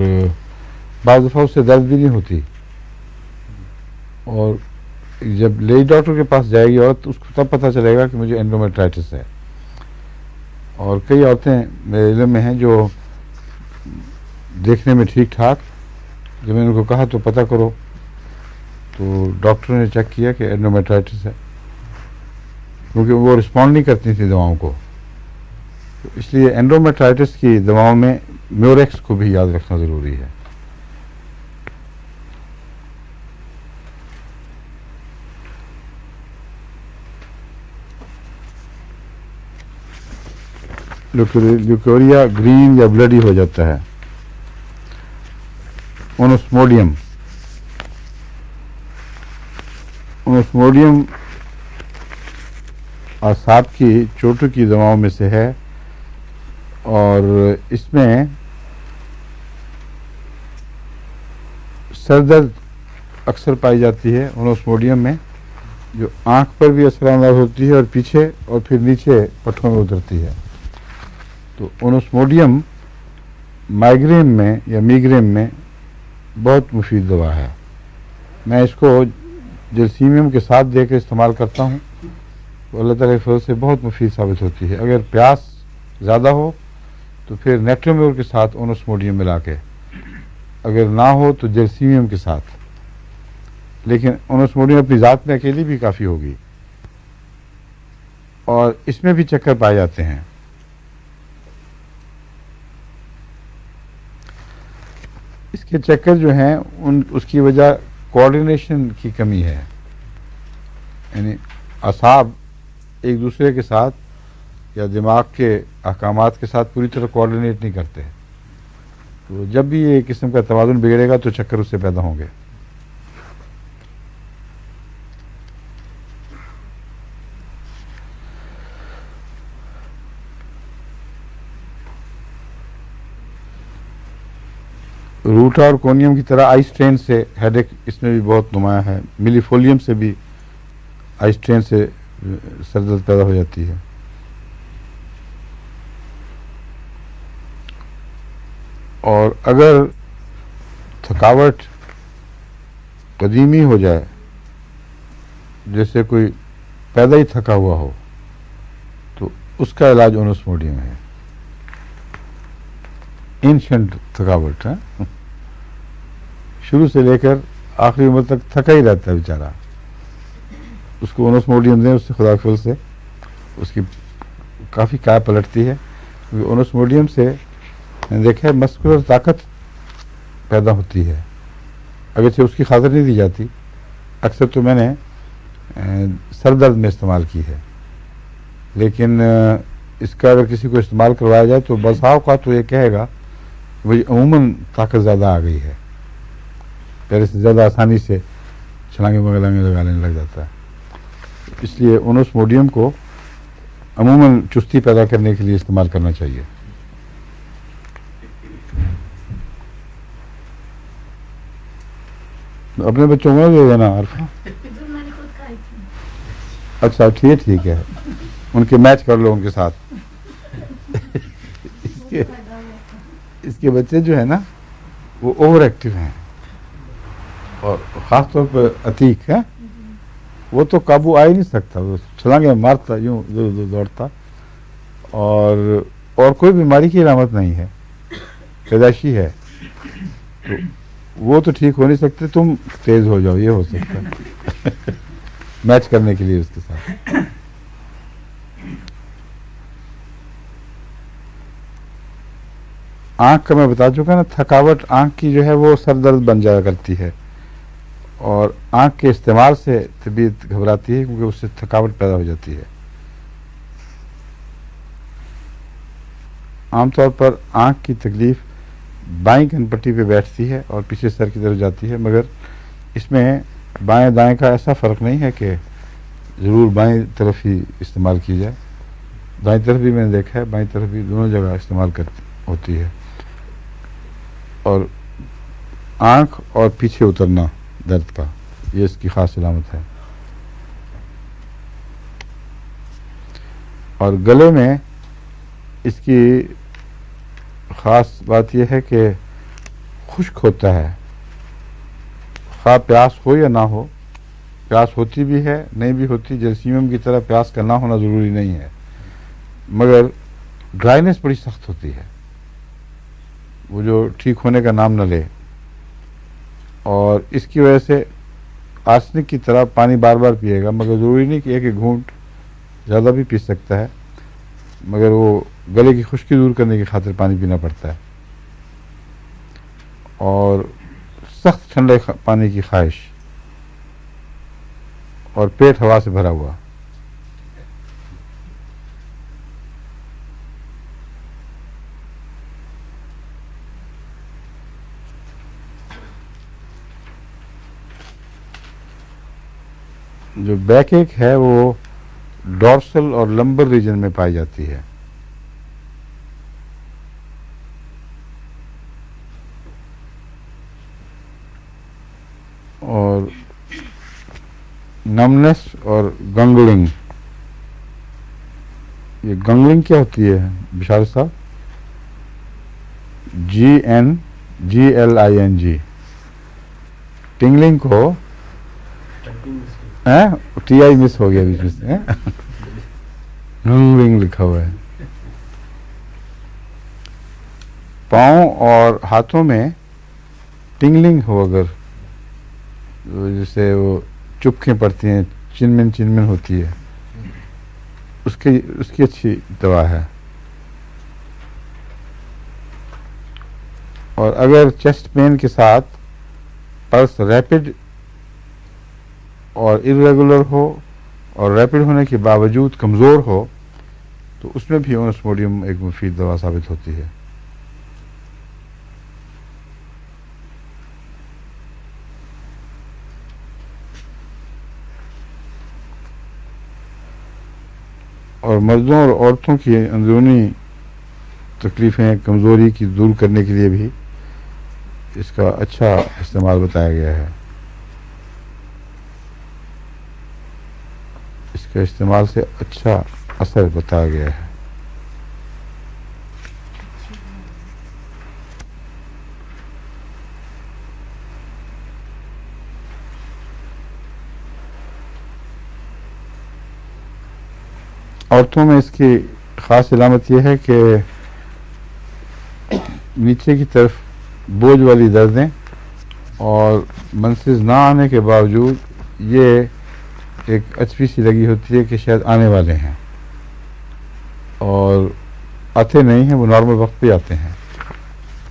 بعض دفعہ اس سے درد بھی نہیں ہوتی، اور جب لیڈی ڈاکٹر کے پاس جائے گی عورت، اس کو تب پتہ چلے گا کہ مجھے اینڈومیٹرائٹس ہے. اور کئی عورتیں میرے علم میں ہیں جو دیکھنے میں ٹھیک ٹھاک، جب میں نے ان کو کہا تو پتہ کرو، تو ڈاکٹر نے چیک کیا کہ اینڈومیٹرائٹس ہے، کیونکہ وہ رسپونڈ نہیں کرتی تھی دواؤں کو. تو اس لیے اینڈومیٹرائٹس کی دواؤں میں میوریکس کو بھی یاد رکھنا ضروری ہے. لیکوریا گرین یا بلڈی ہو جاتا ہے. اونوسموڈیم اعصاب کی چوٹوں کی دواؤں میں سے ہے، اور اس میں سر درد اکثر پائی جاتی ہے اونوسموڈیم میں، جو آنکھ پر بھی اثر انداز ہوتی ہے اور پیچھے اور پھر نیچے پٹھوں میں اترتی ہے. تو اونوسموڈیم مائیگرین میں یا میگرین میں بہت مفید دوا ہے. میں اس کو جلسیمیم کے ساتھ دے کے استعمال کرتا ہوں، تو اللہ تعالیٰ کے فضل سے بہت مفید ثابت ہوتی ہے. اگر پیاس زیادہ ہو تو پھر نیٹرومیور کے ساتھ اونوسموڈیم ملا کے، اگر نہ ہو تو جلسیمیم کے ساتھ. لیکن اونوسموڈیم اپنی ذات میں اکیلی بھی کافی ہوگی، اور اس میں بھی چکر پائے جاتے ہیں. اس کے چکر جو ہیں اس کی وجہ کوآرڈینیشن کی کمی ہے. یعنی اعصاب ایک دوسرے کے ساتھ یا دماغ کے احکامات کے ساتھ پوری طرح کوآرڈینیٹ نہیں کرتے. تو جب بھی یہ قسم کا توازن بگڑے گا تو چکر اس سے پیدا ہوں گے. روٹا اور کونیم کی طرح آئی سٹرین سے ہیڈ ایک اس میں بھی بہت نمایاں ہے. ملی فولیم سے بھی آئی سٹرین سے سر درد پیدا ہو جاتی ہے. اور اگر تھکاوٹ قدیمی ہو جائے، جیسے کوئی پیدا ہی تھکا ہوا ہو، تو اس کا علاج اونوسموڈیم ہے. اینشنٹ تھکاوٹ ہے، شروع سے لے کر آخری عمر تک تھکا ہی رہتا ہے بیچارہ، اس کو اونوسموڈیم دیں، اس سے خدا کے فضل سے اس کی کافی کائے پلٹتی ہے. کیونکہ اونوسموڈیم سے میں نے دیکھا ہے مسکولر طاقت پیدا ہوتی ہے، اگرچہ اس کی خاطر نہیں دی جاتی. اکثر تو میں نے سر درد میں استعمال کی ہے، لیکن اس کا اگر کسی کو استعمال کروایا جائے تو بسا اوقات تو یہ کہے گا کہ بھائی عموماً طاقت زیادہ آ گئی ہے، پہلے سے زیادہ آسانی سے چھلانگیں وغیرہ لگا لینے لگ جاتا ہے. اس لیے اونوسموڈیم کو عموماً چستی پیدا کرنے کے لیے استعمال کرنا چاہیے. اپنے بچوں کو دے دینا عرفہ. جو میں نے خود کھائی تھی. اچھا ٹھیک ہے، ان کے میچ کر لو ان کے ساتھ. اس کے بچے جو ہے نا وہ اوور ایکٹیو ہیں، اور خاص طور پر عتیق ہے، وہ تو قابو آ ہی نہیں سکتا، وہ چھلانگے مارتا یوں دوڑتا، اور کوئی بیماری کی علامت نہیں ہے، پیدائشی ہے. تو وہ تو ٹھیک ہو نہیں سکتے، تم تیز ہو جاؤ، یہ ہو سکتا ہے میچ کرنے کے لیے اس کے ساتھ. آنکھ کا میں بتا چکا نا، تھکاوٹ آنکھ کی جو ہے وہ سر درد بن جایا کرتی ہے، اور آنکھ کے استعمال سے طبیعت گھبراتی ہے کیونکہ اس سے تھکاوٹ پیدا ہو جاتی ہے. عام طور پر آنکھ کی تکلیف بائیں کن پٹی پہ بیٹھتی ہے اور پیچھے سر کی طرف جاتی ہے، مگر اس میں بائیں دائیں کا ایسا فرق نہیں ہے کہ ضرور بائیں طرف ہی استعمال کی جائے. دائیں طرف بھی میں نے دیکھا ہے، بائیں طرف بھی، دونوں جگہ استعمال ہوتی ہے. اور آنکھ اور پیچھے اترنا درد کا، یہ اس کی خاص علامت ہے. اور گلے میں اس کی خاص بات یہ ہے کہ خشک ہوتا ہے، خواہ پیاس ہو یا نہ ہو. پیاس ہوتی بھی ہے، نہیں بھی ہوتی، جرسیمیم کی طرح پیاس کا نہ ہونا ضروری نہیں ہے، مگر ڈرائینس بڑی سخت ہوتی ہے، وہ جو ٹھیک ہونے کا نام نہ لے. اور اس کی وجہ سے آرسنک کی طرح پانی بار بار پیے گا، مگر ضروری نہیں کہ ایک گھونٹ، زیادہ بھی پی سکتا ہے، مگر وہ گلے کی خشکی دور کرنے کی خاطر پانی پینا پڑتا ہے. اور سخت ٹھنڈے پانی کی خواہش، اور پیٹ ہوا سے بھرا ہوا. جو بیک ایک ہے وہ ڈورسل اور لمبر ریجن میں پائی جاتی ہے. اور نمنس اور گنگلنگ، یہ گنگلنگ کیا ہوتی ہے بشار صاحب؟ GNGLING. ٹنگلنگ کو ٹی آئی مس ہو گیا بیچ میں سے، گنگلنگ لکھا ہوا ہے. پاؤں اور ہاتھوں میں ٹنگلنگ ہو، اگر جیسے وہ چپکیں پڑتی ہیں، چنمن ہوتی ہے، اس کی اچھی دوا ہے. اور اگر چیسٹ پین کے ساتھ پلس ریپڈ اور irregular ہو اور ریپڈ ہونے کے باوجود کمزور ہو تو اس میں بھی اونسموڈیم ایک مفید دوا ثابت ہوتی ہے. اور مردوں اور عورتوں کی اندرونی تکلیفیں کمزوری کی دور کرنے کے لیے بھی اس کا اچھا استعمال بتایا گیا ہے. اس کے استعمال سے اچھا اثر بتایا گیا ہے. عورتوں میں اس کی خاص علامت یہ ہے کہ نیچے کی طرف بوجھ والی دردیں اور منسز نہ آنے کے باوجود یہ ایک اچپی سی لگی ہوتی ہے کہ شاید آنے والے ہیں اور آتے نہیں ہیں، وہ نارمل وقت پہ آتے ہیں.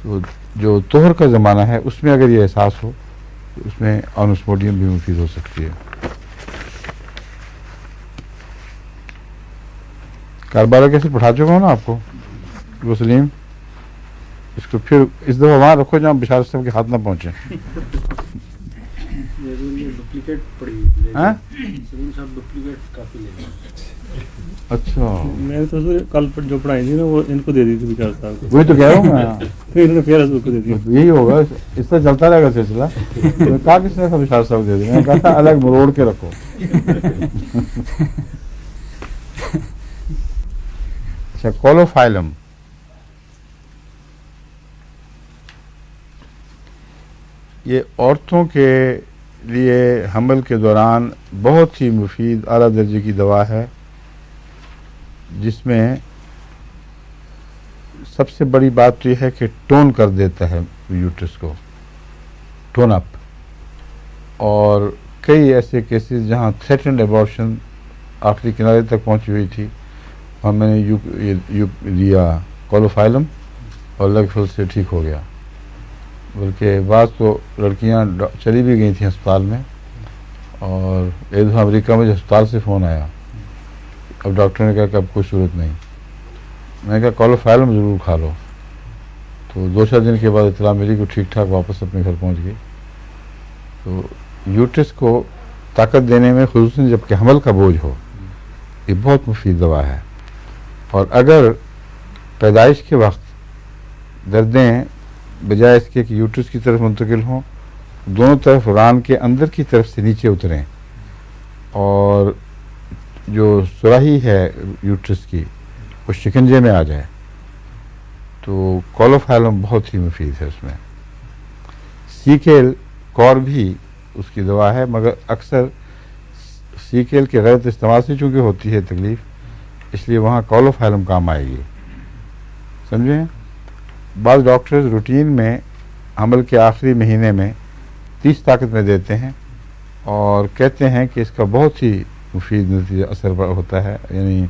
تو جو طہر کا زمانہ ہے اس میں اگر یہ احساس ہو تو اس میں اونسموڈیم بھی مفید ہو سکتی ہے. کاربارہ کیسے پڑھا چکا ہوں نا آپ کو وہ سلیم. اس کو پھر اس دفعہ وہاں رکھو جہاں بشار صاحب کے ہاتھ نہ پہنچے. ڈپلیکیٹ پڑی ہاں سلیم صاحب ڈپلیکیٹ کافی لے گئے. اچھا میں نے تو کل جو پڑھائی تھی نا وہ ان کو دے دی تھی بشار صاحب کو. وہی تو کہہ رہا ہوں میں. پھر انہوں نے پھر اس کو دے دی. یہی ہوگا اس طرح چلتا رہے گا سلسلہ. میں نے کہا کس نے تھا بشار صاحب دے دیا. میں نے کہا تھا الگ مروڑ کے رکھو. اچھا کولوفائلم یہ عورتوں کے لیے حمل کے دوران بہت ہی مفید اعلیٰ درجے کی دوا ہے، جس میں سب سے بڑی بات تو یہ ہے کہ ٹون کر دیتا ہے یوٹرس کو، ٹون اپ. اور کئی ایسے کیسز جہاں تھریٹنڈ ایبارشن آخری کنارے تک پہنچی ہوئی تھی اور میں نے لیا کولوفائلم اور لگ پھل سے ٹھیک ہو گیا. بلکہ بعض تو لڑکیاں چلی بھی گئی تھیں ہسپتال میں، اور ایک دفعہ امریکہ میں ہسپتال سے فون آیا، اب ڈاکٹر نے کہا کہ اب کوئی صورت نہیں. میں نے کہا کولوفائلم ضرور کھا لو. تو 2-4 دن کے بعد اطلاع ملی کہ ٹھیک ٹھاک واپس اپنے گھر پہنچ گئی. تو یوٹرس کو طاقت دینے میں خصوصاً جب کہ حمل کا بوجھ ہو یہ بہت مفید دوا ہے. اور اگر پیدائش کے وقت دردیں بجائے اس کے کہ یوٹرس کی طرف منتقل ہوں، دونوں طرف ران کے اندر کی طرف سے نیچے اتریں اور جو سراہی ہے یوٹرس کی وہ شکنجے میں آ جائے، تو کولوفائلم بہت ہی مفید ہے. اس میں سیکیل کور بھی اس کی دوا ہے، مگر اکثر سیکیل کے غلط استعمال سے چونکہ ہوتی ہے تکلیف، اس لیے وہاں کولوفائلم کام آئے گی. سمجھیں؟ بعض ڈاکٹرز روٹین میں حمل کے آخری مہینے میں 30 طاقت میں دیتے ہیں اور کہتے ہیں کہ اس کا بہت ہی مفید نتیجہ اثر ہوتا ہے. یعنی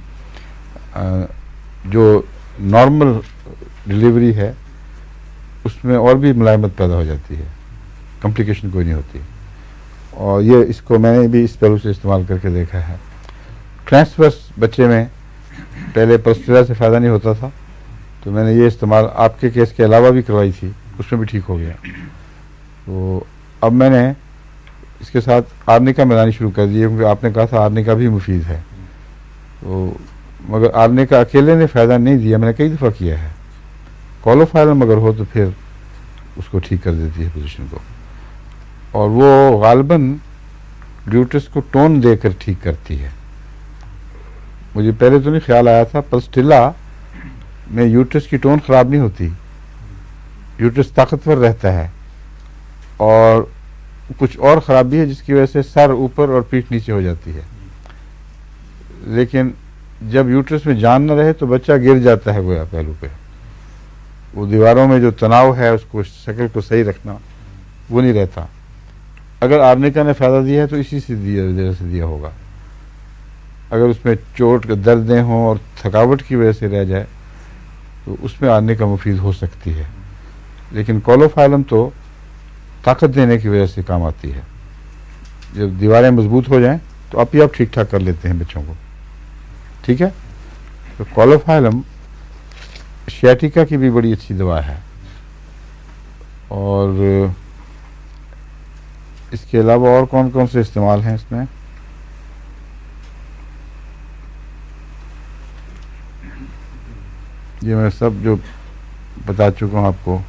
جو نارمل ڈلیوری ہے اس میں اور بھی ملائمت پیدا ہو جاتی ہے، کمپلیکیشن کوئی نہیں ہوتی. اور یہ اس کو میں نے بھی اس پہلو سے استعمال کر کے دیکھا ہے. ٹرانسورس بچے میں پہلے پلسٹرا سے فائدہ نہیں ہوتا تھا، تو میں نے یہ استعمال آپ کے کیس کے علاوہ بھی کروائی تھی، اس میں بھی ٹھیک ہو گیا. تو اب میں نے اس کے ساتھ آرنیکا ملانی شروع کر دی، کیونکہ آپ نے کہا تھا آرنیکا بھی مفید ہے. تو مگر آرنیکا اکیلے نے فائدہ نہیں دیا، میں نے کئی دفعہ کیا ہے. کولوفائلم اگر ہو تو پھر اس کو ٹھیک کر دیتی ہے پوزیشن کو، اور وہ غالباً یوٹرس کو ٹون دے کر ٹھیک کرتی ہے. مجھے پہلے تو نہیں خیال آیا تھا، پلسٹیلا میں یوٹرس کی ٹون خراب نہیں ہوتی، یوٹرس طاقتور رہتا ہے. اور کچھ اور خرابی ہے جس کی وجہ سے سر اوپر اور پیٹھ نیچے ہو جاتی ہے. لیکن جب یوٹرس میں جان نہ رہے تو بچہ گر جاتا ہے گویا پہلو پہ. وہ دیواروں میں جو تناؤ ہے اس کو شکل کو صحیح رکھنا وہ نہیں رہتا. اگر آرنیکا نے فائدہ دیا ہے تو اسی سے دیا ہوگا. अगर उसमें चोट दर्दें हों और थकावट की वजह से रह जाए तो उसमें आने का मुफीद हो सकती है, लेकिन कोलोफाइलम तो ताकत देने की वजह से काम आती है। जब दीवारें मजबूत हो जाएं तो आप ही आप ठीक ठाक कर लेते हैं बच्चों को, ठीक है। तो कोलोफाइलम शियाटिका की भी बड़ी अच्छी दवा है, और इसके अलावा और कौन कौन से इस्तेमाल हैं इसमें? ये मैं सब जो बता चुका हूँ आपको।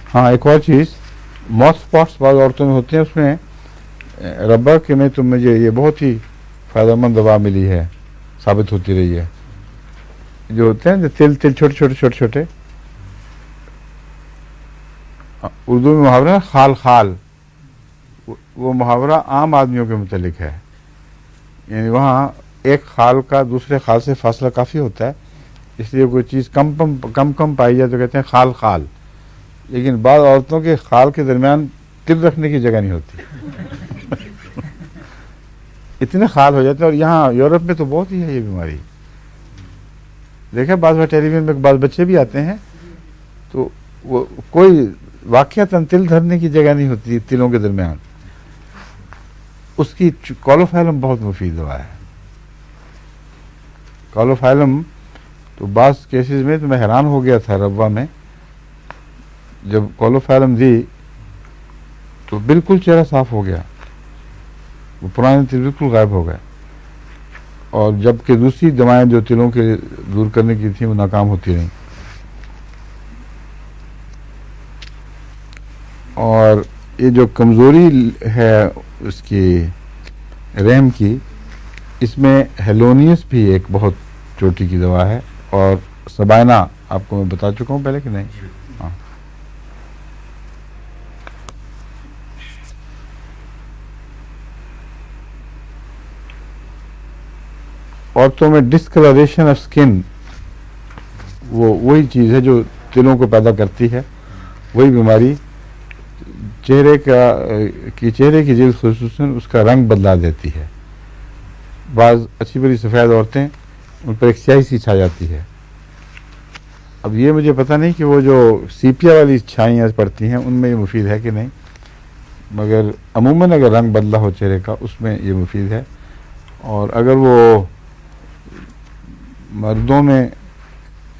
हाँ, एक और चीज़, माउथ स्पॉट्स बाद औरतों में होते हैं, उसमें रब्बा के में तो मुझे ये बहुत ही फ़ायदेमंद दवा मिली है, साबित होती रही है। जो होते हैं तिल तिल छोटे छोटे छोटे छोटे, उर्दू में मुहावरा है खाल खाल, वो मुहावरा आम आदमियों के मुतालिक है, यानी वहाँ एक खाल का दूसरे खाल से फासला काफ़ी होता है, इसलिए कोई चीज़ कम पाई जाए तो कहते हैं खाल खाल। लेकिन बाद औरतों के खाल के दरमियान तिल रखने की जगह नहीं होती इतने खाल हो जाते हैं। और यहाँ यूरोप में तो बहुत ही है ये बीमारी। देखा बाद में टेलीविजन में बाद बच्चे भी आते हैं तो वो कोई वाकयातन तिल धरने की जगह नहीं होती तिलों के दरमियान। उसकी कोलोफाइलम बहुत मुफीद दवा है। कोलोफाइलम तो बास केसेस में तो मैं हैरान हो गया था रब्बा में, जब कोलोफाइलम दी तो बिल्कुल चेहरा साफ हो गया, वो पुराने तिल बिल्कुल गायब हो गए, और जबकि दूसरी दवाएं जो तिलों के दूर करने की थी वो नाकाम होती रहीं। और ये जो कमज़ोरी है उसकी रहम की, इसमें हेलोनियस भी एक बहुत चोटी की दवा है, और सबाइना आपको मैं बता चुका हूँ पहले कि नहीं? हाँ, औरतों में डिस्कलरेशन ऑफ स्किन, वो वही चीज़ है जो तिलों को पैदा करती है, वही बीमारी चेहरे की जिल्द खुसूसन उसका रंग बदला देती है। बाज़ अच्छी बड़ी सफ़ेद औरतें, उन पर एक स्याही सी छा जाती है। अब ये मुझे पता नहीं कि वो जो सीपिया वाली छाइयाँ पड़ती हैं उनमें ये मुफीद है कि नहीं, मगर अमूमन अगर रंग बदला हो चेहरे का उसमें ये मुफीद है। और अगर वो मर्दों में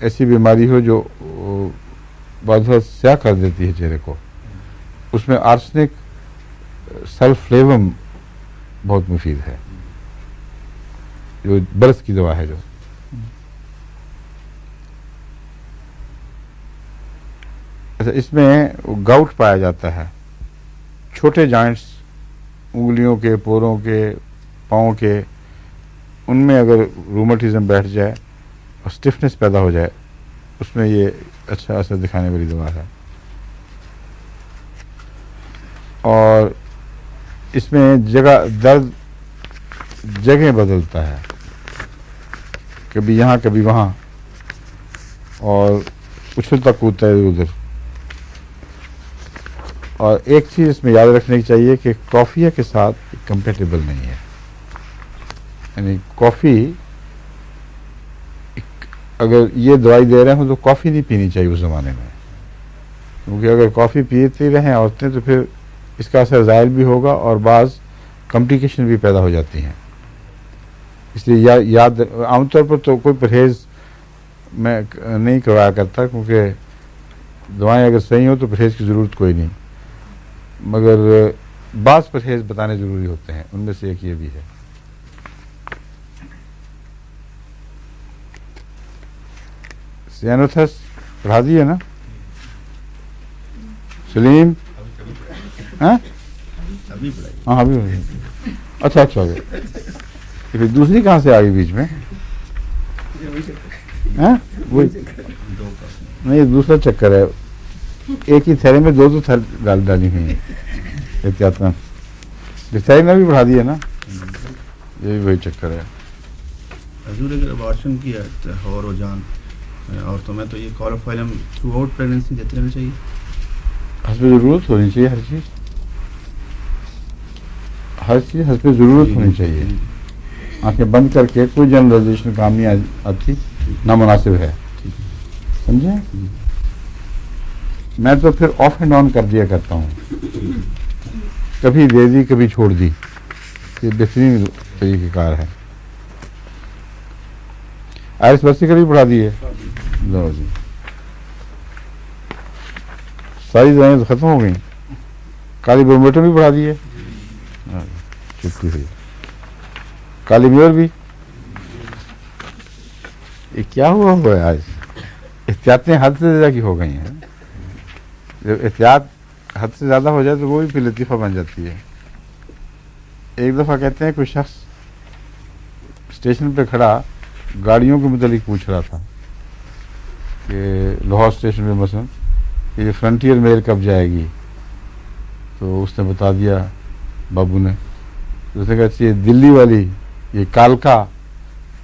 ऐसी बीमारी हो जो बहुत स्याह कर देती है चेहरे को, उसमें आर्सेनिक सल्फ्लेवम बहुत मुफीद है, जो बरस की दवा है। जो अच्छा, इसमें गाउट पाया जाता है, छोटे जॉइंट्स, उंगलियों के, पोरों के, पाँव के, उनमें अगर रूमेटिज्म बैठ जाए और स्टिफनेस पैदा हो जाए, उसमें ये अच्छा असर दिखाने वाली दवा है। और इसमें दर्द जगह बदलता है, कभी यहाँ कभी वहाँ, और उछलता कूदता है उधर। और एक चीज़ इसमें याद रखने की चाहिए कि कॉफ़ी के साथ कंपेटेबल नहीं है, यानी कॉफ़ी अगर ये दवाई दे रहे हो तो कॉफ़ी नहीं पीनी चाहिए उस ज़माने में, क्योंकि अगर कॉफ़ी पीती रहें औरतें तो फिर इसका असर ज़ाहिर भी होगा और बाज़ कॉम्प्लिकेशन भी पैदा हो जाती हैं। इसलिए याद आमतौर पर तो कोई परहेज़ मैं नहीं करवाया करता, क्योंकि दवाएं अगर सही हो तो परहेज़ की ज़रूरत कोई नहीं, मगर बाज़ परहेज़ बताने ज़रूरी होते हैं, उनमें से एक ये भी है। सियानोथस पढ़ा दिए ना सलीम? हाँ अभी पढ़ाई। हाँ अभी अच्छा अच्छा हो गया। फिर दूसरी कहाँ से आ गई बीच में? हाँ वही नहीं, दूसरा चक्कर है, एक ही थैले में दो थैल डाली हुई है एहतियातन। थैले में भी पढ़ा दिया ना, ये भी वही चक्कर है। हजूर अगर अबॉर्शन की हो रुझान औरतों में तो ये कोलोफाइलम थ्रू आउट प्रेगनेंसी देते रहना चाहिए, हस्ब ज़रूरत होनी चाहिए हर चीज़। ہر چیز حسب ضرورت ہونی چاہیے. آنکھیں بند کر کے کوئی جنرلائزیشن کام نہیں آتی، نامناسب ہے. سمجھے؟ میں تو پھر آف اینڈ آن کر دیا کرتا ہوں، کبھی دے دی کبھی چھوڑ دی. یہ بہترین طریقہ کار ہے. آئرس برسی کبھی پڑھا دی ہے؟ لو جی، ساری دوائیں تو ختم ہو گئیں. کالی برومیٹر بھی پڑھا دی ہے، چھٹی ہوئی. کالی میور بھی. یہ کیا ہوا ہے آج؟ احتیاطیں حد سے زیادہ کی ہو گئی ہیں. جب احتیاط حد سے زیادہ ہو جائے تو وہ بھی پھر لطیفہ بن جاتی ہے. ایک دفعہ کہتے ہیں کوئی شخص اسٹیشن پہ کھڑا گاڑیوں کے متعلق پوچھ رہا تھا کہ لاہور اسٹیشن پہ مثلا کہ یہ فرنٹیئر میل کب جائے گی. تو اس نے بتا دیا بابو نے. اس نے کہا یہ دلی والی، یہ کالکا،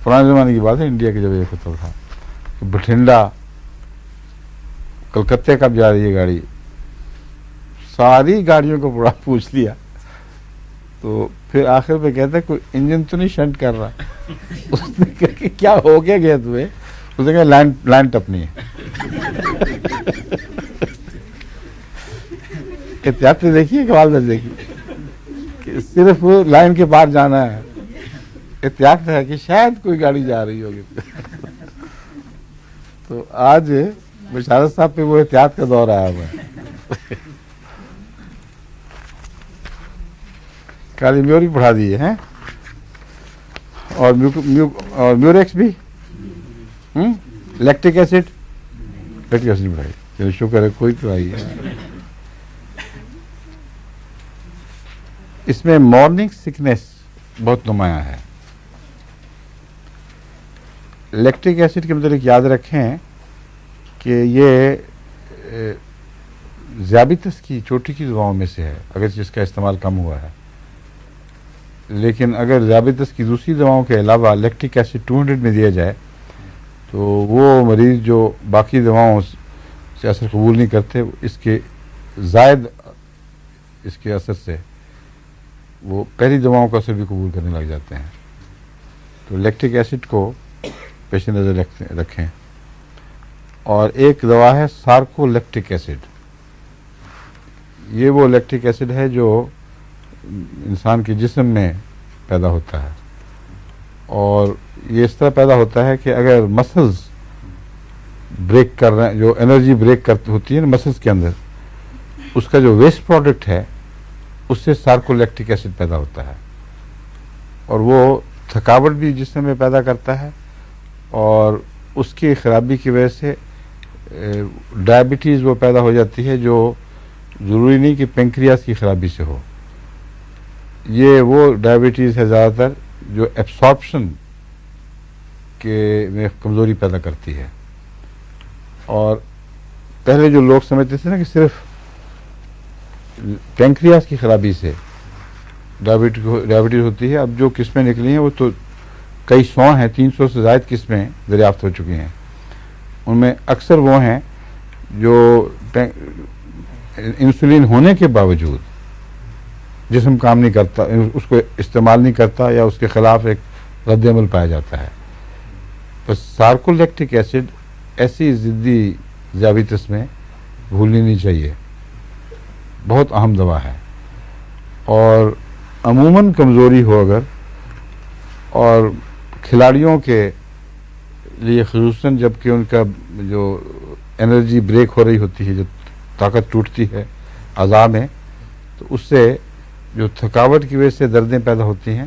پرانے زمانے کی بات ہے انڈیا کے جب یہ خطر تھا، کہ بٹھنڈا کلکتے کب جا رہی ہے گاڑی. ساری گاڑیوں کو بڑا پوچھ لیا. تو پھر آخر پہ کہتا ہے کوئی انجن تو نہیں شنٹ کر رہا. اس نے کہا کہ کیا ہو گیا تمہیں؟ اس نے کہا لائن ٹپنی ہے. احتیاط سے دیکھیے کمال سے دیکھیے کہ صرف لائن کے پار جانا ہے. احتیاط ہے کہ شاید کوئی گاڑی جا رہی ہوگی. تو آج بشارت صاحب پہ وہ احتیاط کا دور آیا ہوا ہے. کالی میور بھی پڑھا دی ہے اور میوریکس بھی. لیکٹک ایسڈ پڑھائی. چلو شکر ہے کوئی تو آئی ہے. اس میں مارننگ سکنس بہت نمایاں ہے. لیکٹک ایسڈ کے متعلق یاد رکھیں کہ یہ ذیابیطس کی چوٹی کی دواؤں میں سے ہے، اگر جس کا استعمال کم ہوا ہے. لیکن اگر ذیابیطس کی دوسری دواؤں کے علاوہ لیکٹک ایسڈ 200 میں دیا جائے تو وہ مریض جو باقی دواؤں سے اثر قبول نہیں کرتے، اس کے زائد اس کے اثر سے وہ پہلی دواؤں کا اثر بھی قبول کرنے لگ جاتے ہیں. تو لیکٹک ایسڈ کو پیش نظر رکھیں. اور ایک دوا ہے سارکولیکٹک ایسڈ. یہ وہ لیکٹک ایسڈ ہے جو انسان کے جسم میں پیدا ہوتا ہے، اور یہ اس طرح پیدا ہوتا ہے کہ اگر مسلز بریک کر رہے ہیں، جو انرجی بریک ہوتی ہے نا مسلز کے اندر، اس کا جو ویسٹ پروڈکٹ ہے اس سے سارکولیکٹک ایسڈ پیدا ہوتا ہے. اور وہ تھکاوٹ بھی جسم میں پیدا کرتا ہے، اور اس کی خرابی کی وجہ سے ڈائبٹیز وہ پیدا ہو جاتی ہے، جو ضروری نہیں کہ پینکریاس کی خرابی سے ہو. یہ وہ ڈائبٹیز ہے زیادہ تر جو ایبسارپشن کے میں کمزوری پیدا کرتی ہے. اور پہلے جو لوگ سمجھتے تھے نا کہ صرف پینکریاس کی خرابی سے ڈائبٹیز ہوتی ہے، اب جو قسمیں نکلی ہیں وہ تو کئی 100 ہیں، 300 سے زائد قسمیں دریافت ہو چکی ہیں. ان میں اکثر وہ ہیں جو انسولین ہونے کے باوجود جسم کام نہیں کرتا، اس کو استعمال نہیں کرتا، یا اس کے خلاف ایک رد عمل پایا جاتا ہے. بس سارکولیکٹک ایسڈ ایسی ضدی ذیابیطس میں بھولنی نہیں چاہیے. بہت اہم دوا ہے. اور عموماً کمزوری ہو اگر، اور کھلاڑیوں کے لیے خصوصاً جب کہ ان کا جو انرجی بریک ہو رہی ہوتی ہے، جو طاقت ٹوٹتی ہے اعضاء میں، تو اس سے جو تھکاوٹ کی وجہ سے دردیں پیدا ہوتی ہیں.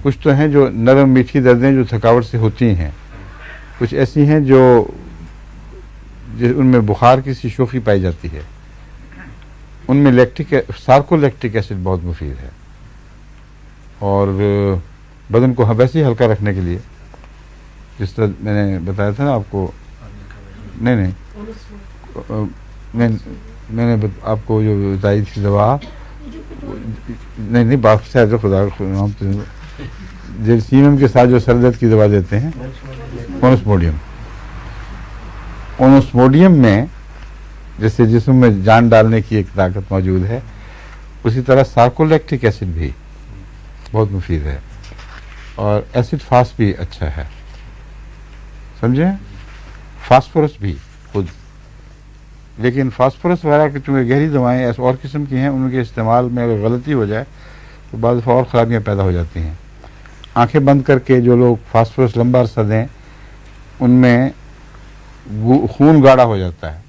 کچھ تو ہیں جو نرم میٹھی دردیں جو تھکاوٹ سے ہوتی ہیں، کچھ ایسی ہیں جو ان میں بخار کی سی شوخی پائی جاتی ہے. ان میں سارکولیکٹک ایسڈ بہت مفید ہے. اور بدن کو ویسے ہی ہلکا رکھنے کے لیے، جس طرح میں نے بتایا تھا نا آپ کو، نہیں میں نے آپ کو جو بتائی تھی دوا، نہیں بات سے خدا جرسیمم کے ساتھ جو سر درد کی دوا دیتے ہیں، اونوسموڈیم میں جیسے جسم میں جان ڈالنے کی ایک طاقت موجود ہے، उसी तरह सार्कोलैक्टिक एसिड भी बहुत मुफीद है, और एसिड फास्ट भी अच्छा है, समझे। फास्फोरस भी खुद, लेकिन फास्फोरस वगैरह की चूँकि गहरी दवाएं ऐसे और किस्म की हैं, उनके इस्तेमाल में अगर गलती हो जाए तो बाद में और ख़राबियाँ पैदा हो जाती हैं। आंखें बंद करके जो लोग फास्फोरस लंबा अरसा दें, उनमें खून गाढ़ा हो जाता है,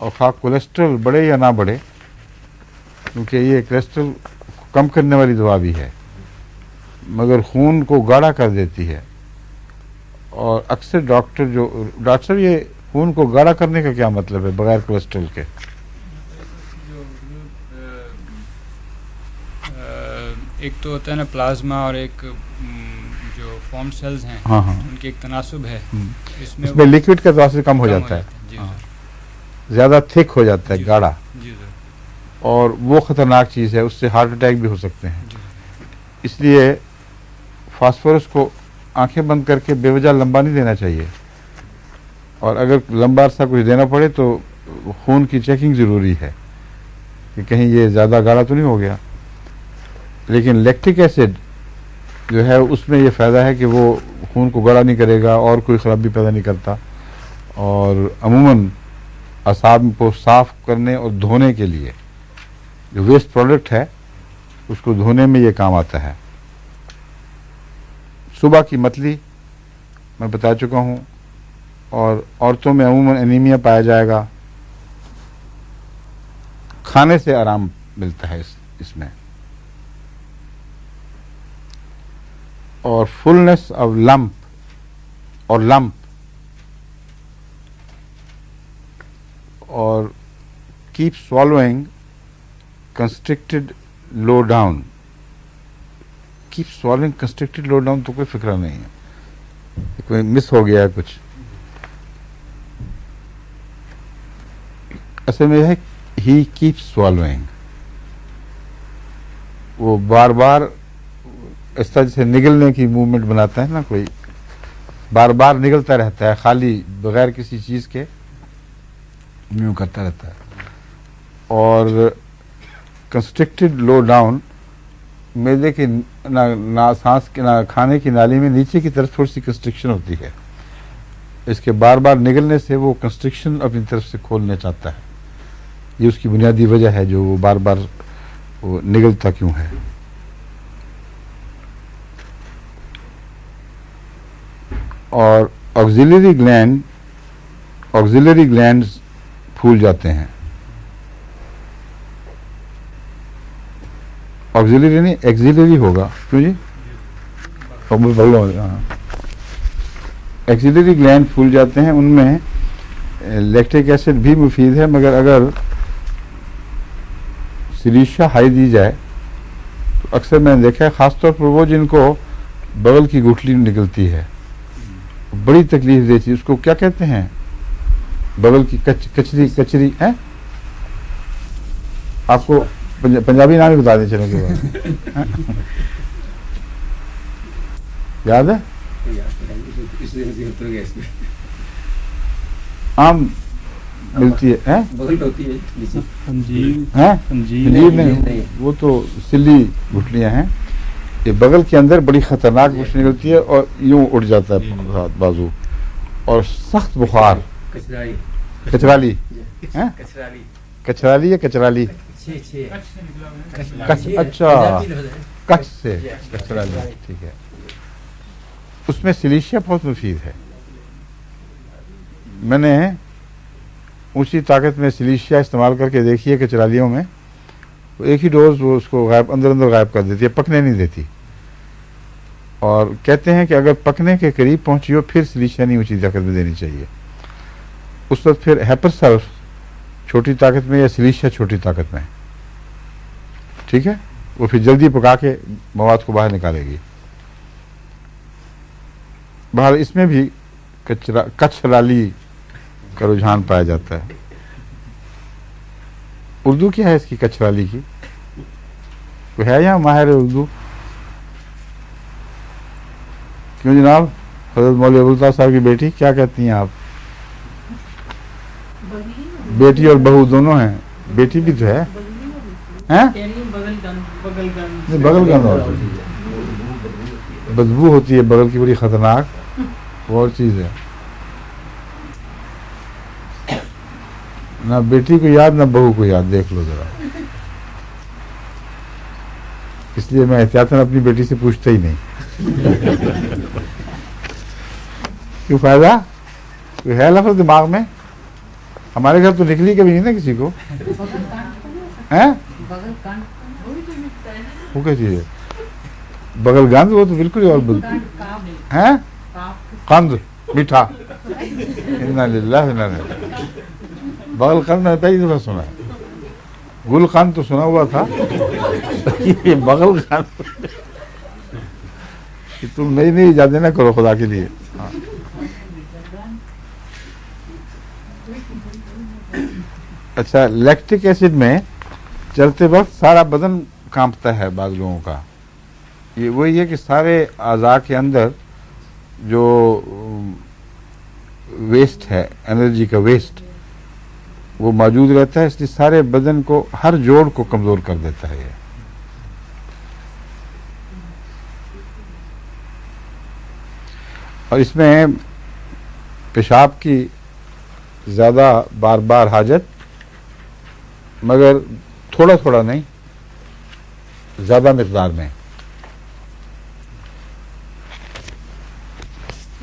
और खा कोलेस्ट्रॉल बढ़े या ना बढ़े, क्योंकि ये कोलेस्ट्रॉल कम करने वाली दवा भी है, मगर खून को गाढ़ा कर देती है। और अक्सर डॉक्टर साहब ये खून को गाढ़ा करने का क्या मतलब है बगैर कोलेस्ट्रॉल के? एक तो होता है ना प्लाज्मा, और एक जो फॉर्म सेल्स हैं, हाँ हाँ, उनकी एक तनासुब है, इसमें लिक्विड का तनासुब कम हो जाता है, जी हाँ, सर, ज़्यादा थिक हो जाता है, जी गाढ़ा, जी सर, और वो ख़तरनाक चीज़ है, उससे हार्ट अटैक भी हो सकते हैं। जी इसलिए फास्फोरस को आंखें बंद करके बेवजह लंबा नहीं देना चाहिए, और अगर लंबा अरसा कुछ देना पड़े तो खून की चेकिंग ज़रूरी है कि कहीं ये ज़्यादा गाढ़ा तो नहीं हो गया। लेकिन लैक्टिक एसिड जो है उसमें ये फ़ायदा है कि वो खून को गाढ़ा नहीं करेगा और कोई ख़राबी पैदा नहीं करता, और अमूमन असाब को साफ़ करने और धोने के लिए जो वेस्ट प्रोडक्ट है उसको धोने में ये काम आता है। सुबह की मतली मैं बता चुका हूँ, और औरतों में अमूमन एनीमिया पाया जाएगा। खाने से आराम मिलता है इसमें, और फुलनेस ऑफ लंप और keep swallowing constricted low down। Keep swallowing constricted low down तो कोई फिक्र नहीं है, कोई मिस हो गया है कुछ। असल में है ही कीप swallowing, वो बार बार इस तरह से निगलने की मूवमेंट बनाता है ना, कोई बार बार निगलता रहता है, खाली बगैर किसी चीज़ के यूँ करता रहता है। और कंस्ट्रिक्टेड लो डाउन, मैदे के ना सांस के ना खाने की नाली में नीचे की तरफ थोड़ी सी कंस्ट्रिक्शन होती है, इसके बार बार निगलने से वो कंस्ट्रिक्शन अपनी तरफ से खोलना चाहता है। ये उसकी बुनियादी वजह है जो वो बार बार वो निगलता क्यों है। और ऑक्सिलरी ग्लैंड्स फूल जाते हैं। ऑक्सिलरी नहीं, एक्सिलरी होगा, क्यों जी? एक्सिलरी ग्लैंड फूल जाते हैं, उनमें लैक्टिक एसिड भी मुफीद है, मगर अगर सिलिशिया हाई दी जाए तो अक्सर मैंने देखा है, ख़ासतौर पर वो जिनको बगल की गुठली निकलती है, बड़ी तकलीफ देती है। उसको क्या कहते हैं? बगल की कचरी है। आपको पंजाबी नाम ही बता दें चलो के बाद। याद है? आम मिलती है, पंजीर नहीं, वो तो सिल्ली गुठलियां हैं। ये बगल के अंदर बड़ी खतरनाक गुठली निकलती है और यूं उड़ जाता है बाजू, और सख्त बुखार। कचराली है, कचराली या कचराली? अच्छा, कच्छ से कचराली, ठीक है। उसमें सिलिशिया बहुत मुफीद है। मैंने ऊंची ताकत में सिलिशिया इस्तेमाल करके देखी है कचरालियों में, तो एक ही डोज वो उसको अंदर गायब कर देती है, पकने नहीं देती। और कहते हैं कि अगर पकने के करीब पहुंची हो फिर सिलिशिया नहीं ऊंची ताकत में देनी चाहिए। उस वक्त फिर हेपरसल्फ छोटी ताकत में या सिलिशिया छोटी ताकत में, ठीक है, वो फिर जल्दी पका के मवाद को बाहर निकालेगी। बहरहाल इसमें भी कचराली का रुझान पाया जाता है। उर्दू क्या है इसकी, कचराली की? कोई है यहाँ माहिर उर्दू? क्यों जनाब? हजरत मौलवी अबुल ताज साहब की बेटी, क्या कहती हैं आप? बेटी और बहू दोनों हैं, बेटी भी तो है। हैं बगल गन नहीं बगल गंद और बदबू होती है बगल की बड़ी खतरनाक, वो और चीज़ है। ना बेटी को याद ना बहू को याद, देख लो जरा। इसलिए मैं एहतियातन अपनी बेटी से पूछता ही नहीं। क्यों फायदा, कोई है लफ्ज़ दिमाग में? हमारे घर तो निकली कभी नहीं ना किसी को, हैं? वो क्या चीज़ है? बगल गंद, वो तो बिल्कुल ही और हैं? कंद मीठा, इन्ना लिल्लाह व इन्ना इलैहि राजिऊन। बगल कंद मैंने पहली दफा सुना है, गुल कंद तो सुना हुआ था, ये बगल कंद। तुम नई नई इजाज़तें ना करो खुदा के लिए। हाँ। अच्छा, लैक्टिक एसिड में चलते वक्त सारा बदन कांपता है बाद लोगों का। ये वही है कि सारे अज़ा के अंदर जो वेस्ट है, एनर्जी का वेस्ट, वो मौजूद रहता है, इसलिए सारे बदन को, हर जोड़ को कमज़ोर कर देता है ये। और इसमें पेशाब की ज़्यादा बार बार हाजत, मगर थोड़ा थोड़ा नहीं, ज़्यादा मिक़दार में।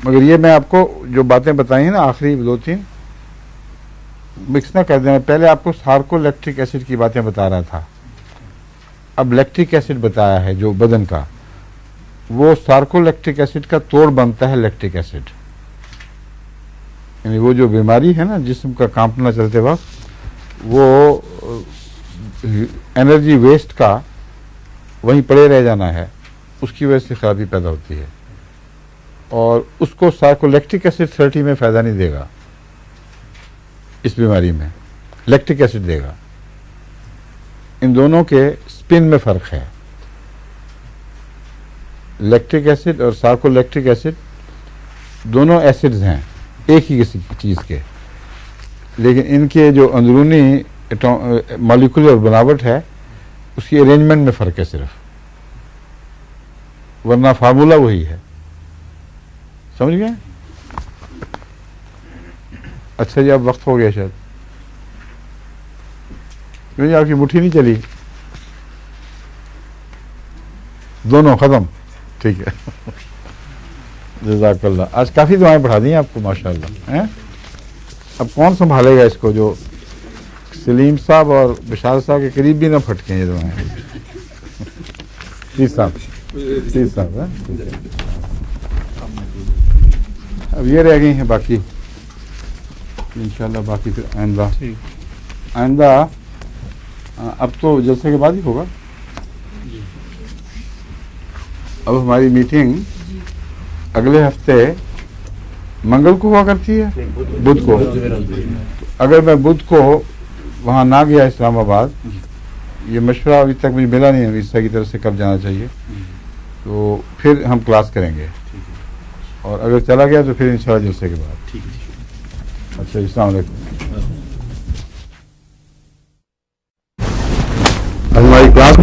मगर ये मैं आपको जो बातें बताई हैं ना आखिरी 2-3, मिक्स ना कर दें। पहले आपको सार्कोलैक्टिक एसिड की बातें बता रहा था, अब लैक्टिक एसिड बताया है जो बदन का। वो सार्कोलैक्टिक एसिड का तोड़ बनता है लैक्टिक एसिड, यानी वो जो बीमारी है ना जिस्म का कांपना चलते वक्त, वो एनर्जी वेस्ट का वहीं पड़े रह जाना है, उसकी वजह से खराबी पैदा होती है। और उसको सार्कोलैक्टिक एसिड 30 में फ़ायदा नहीं देगा, इस बीमारी में लैक्टिक एसिड देगा। इन दोनों के स्पिन में फ़र्क है। लैक्टिक एसिड और सार्कोलैक्टिक एसिड दोनों एसिड्स हैं एक ही किसी चीज़ के, लेकिन इनके जो अंदरूनी मॉलिक्यूलर बनावट है उसकी अरेंजमेंट में फ़र्क है सिर्फ, वरना फार्मूला वही है। समझ गए? अच्छा जी, अब वक्त हो गया शायद, क्योंकि आपकी मुट्ठी नहीं चली, दोनों ख़त्म। ठीक है, जज़ाकल्लाह। आज काफ़ी दुआएं पढ़ा दी आपको माशाअल्लाह, हैं? अब कौन संभालेगा इसको, जो सलीम साहब और बिशाल साहब के करीब भी ना फटके ये दुआएं। तीस साहब हैं? अब ये रह गई हैं बाकी, इंशाल्लाह बाकी फिर आइंदा अब तो जलसे के बाद ही होगा। अब हमारी मीटिंग अगले हफ्ते मंगल को हुआ करती है, बुध को। अगर मैं बुध को वहाँ ना गया इस्लामाबाद, ये मशवरा अभी तक मुझे मिला नहीं है ईसा की तरफ से कब जाना चाहिए, तो फिर हम क्लास करेंगे। और अगर चला गया तो फिर इंशाल्लाह जलसे के बाद। अच्छा, अस्सलाम वालेकुम। हमारी क्लास की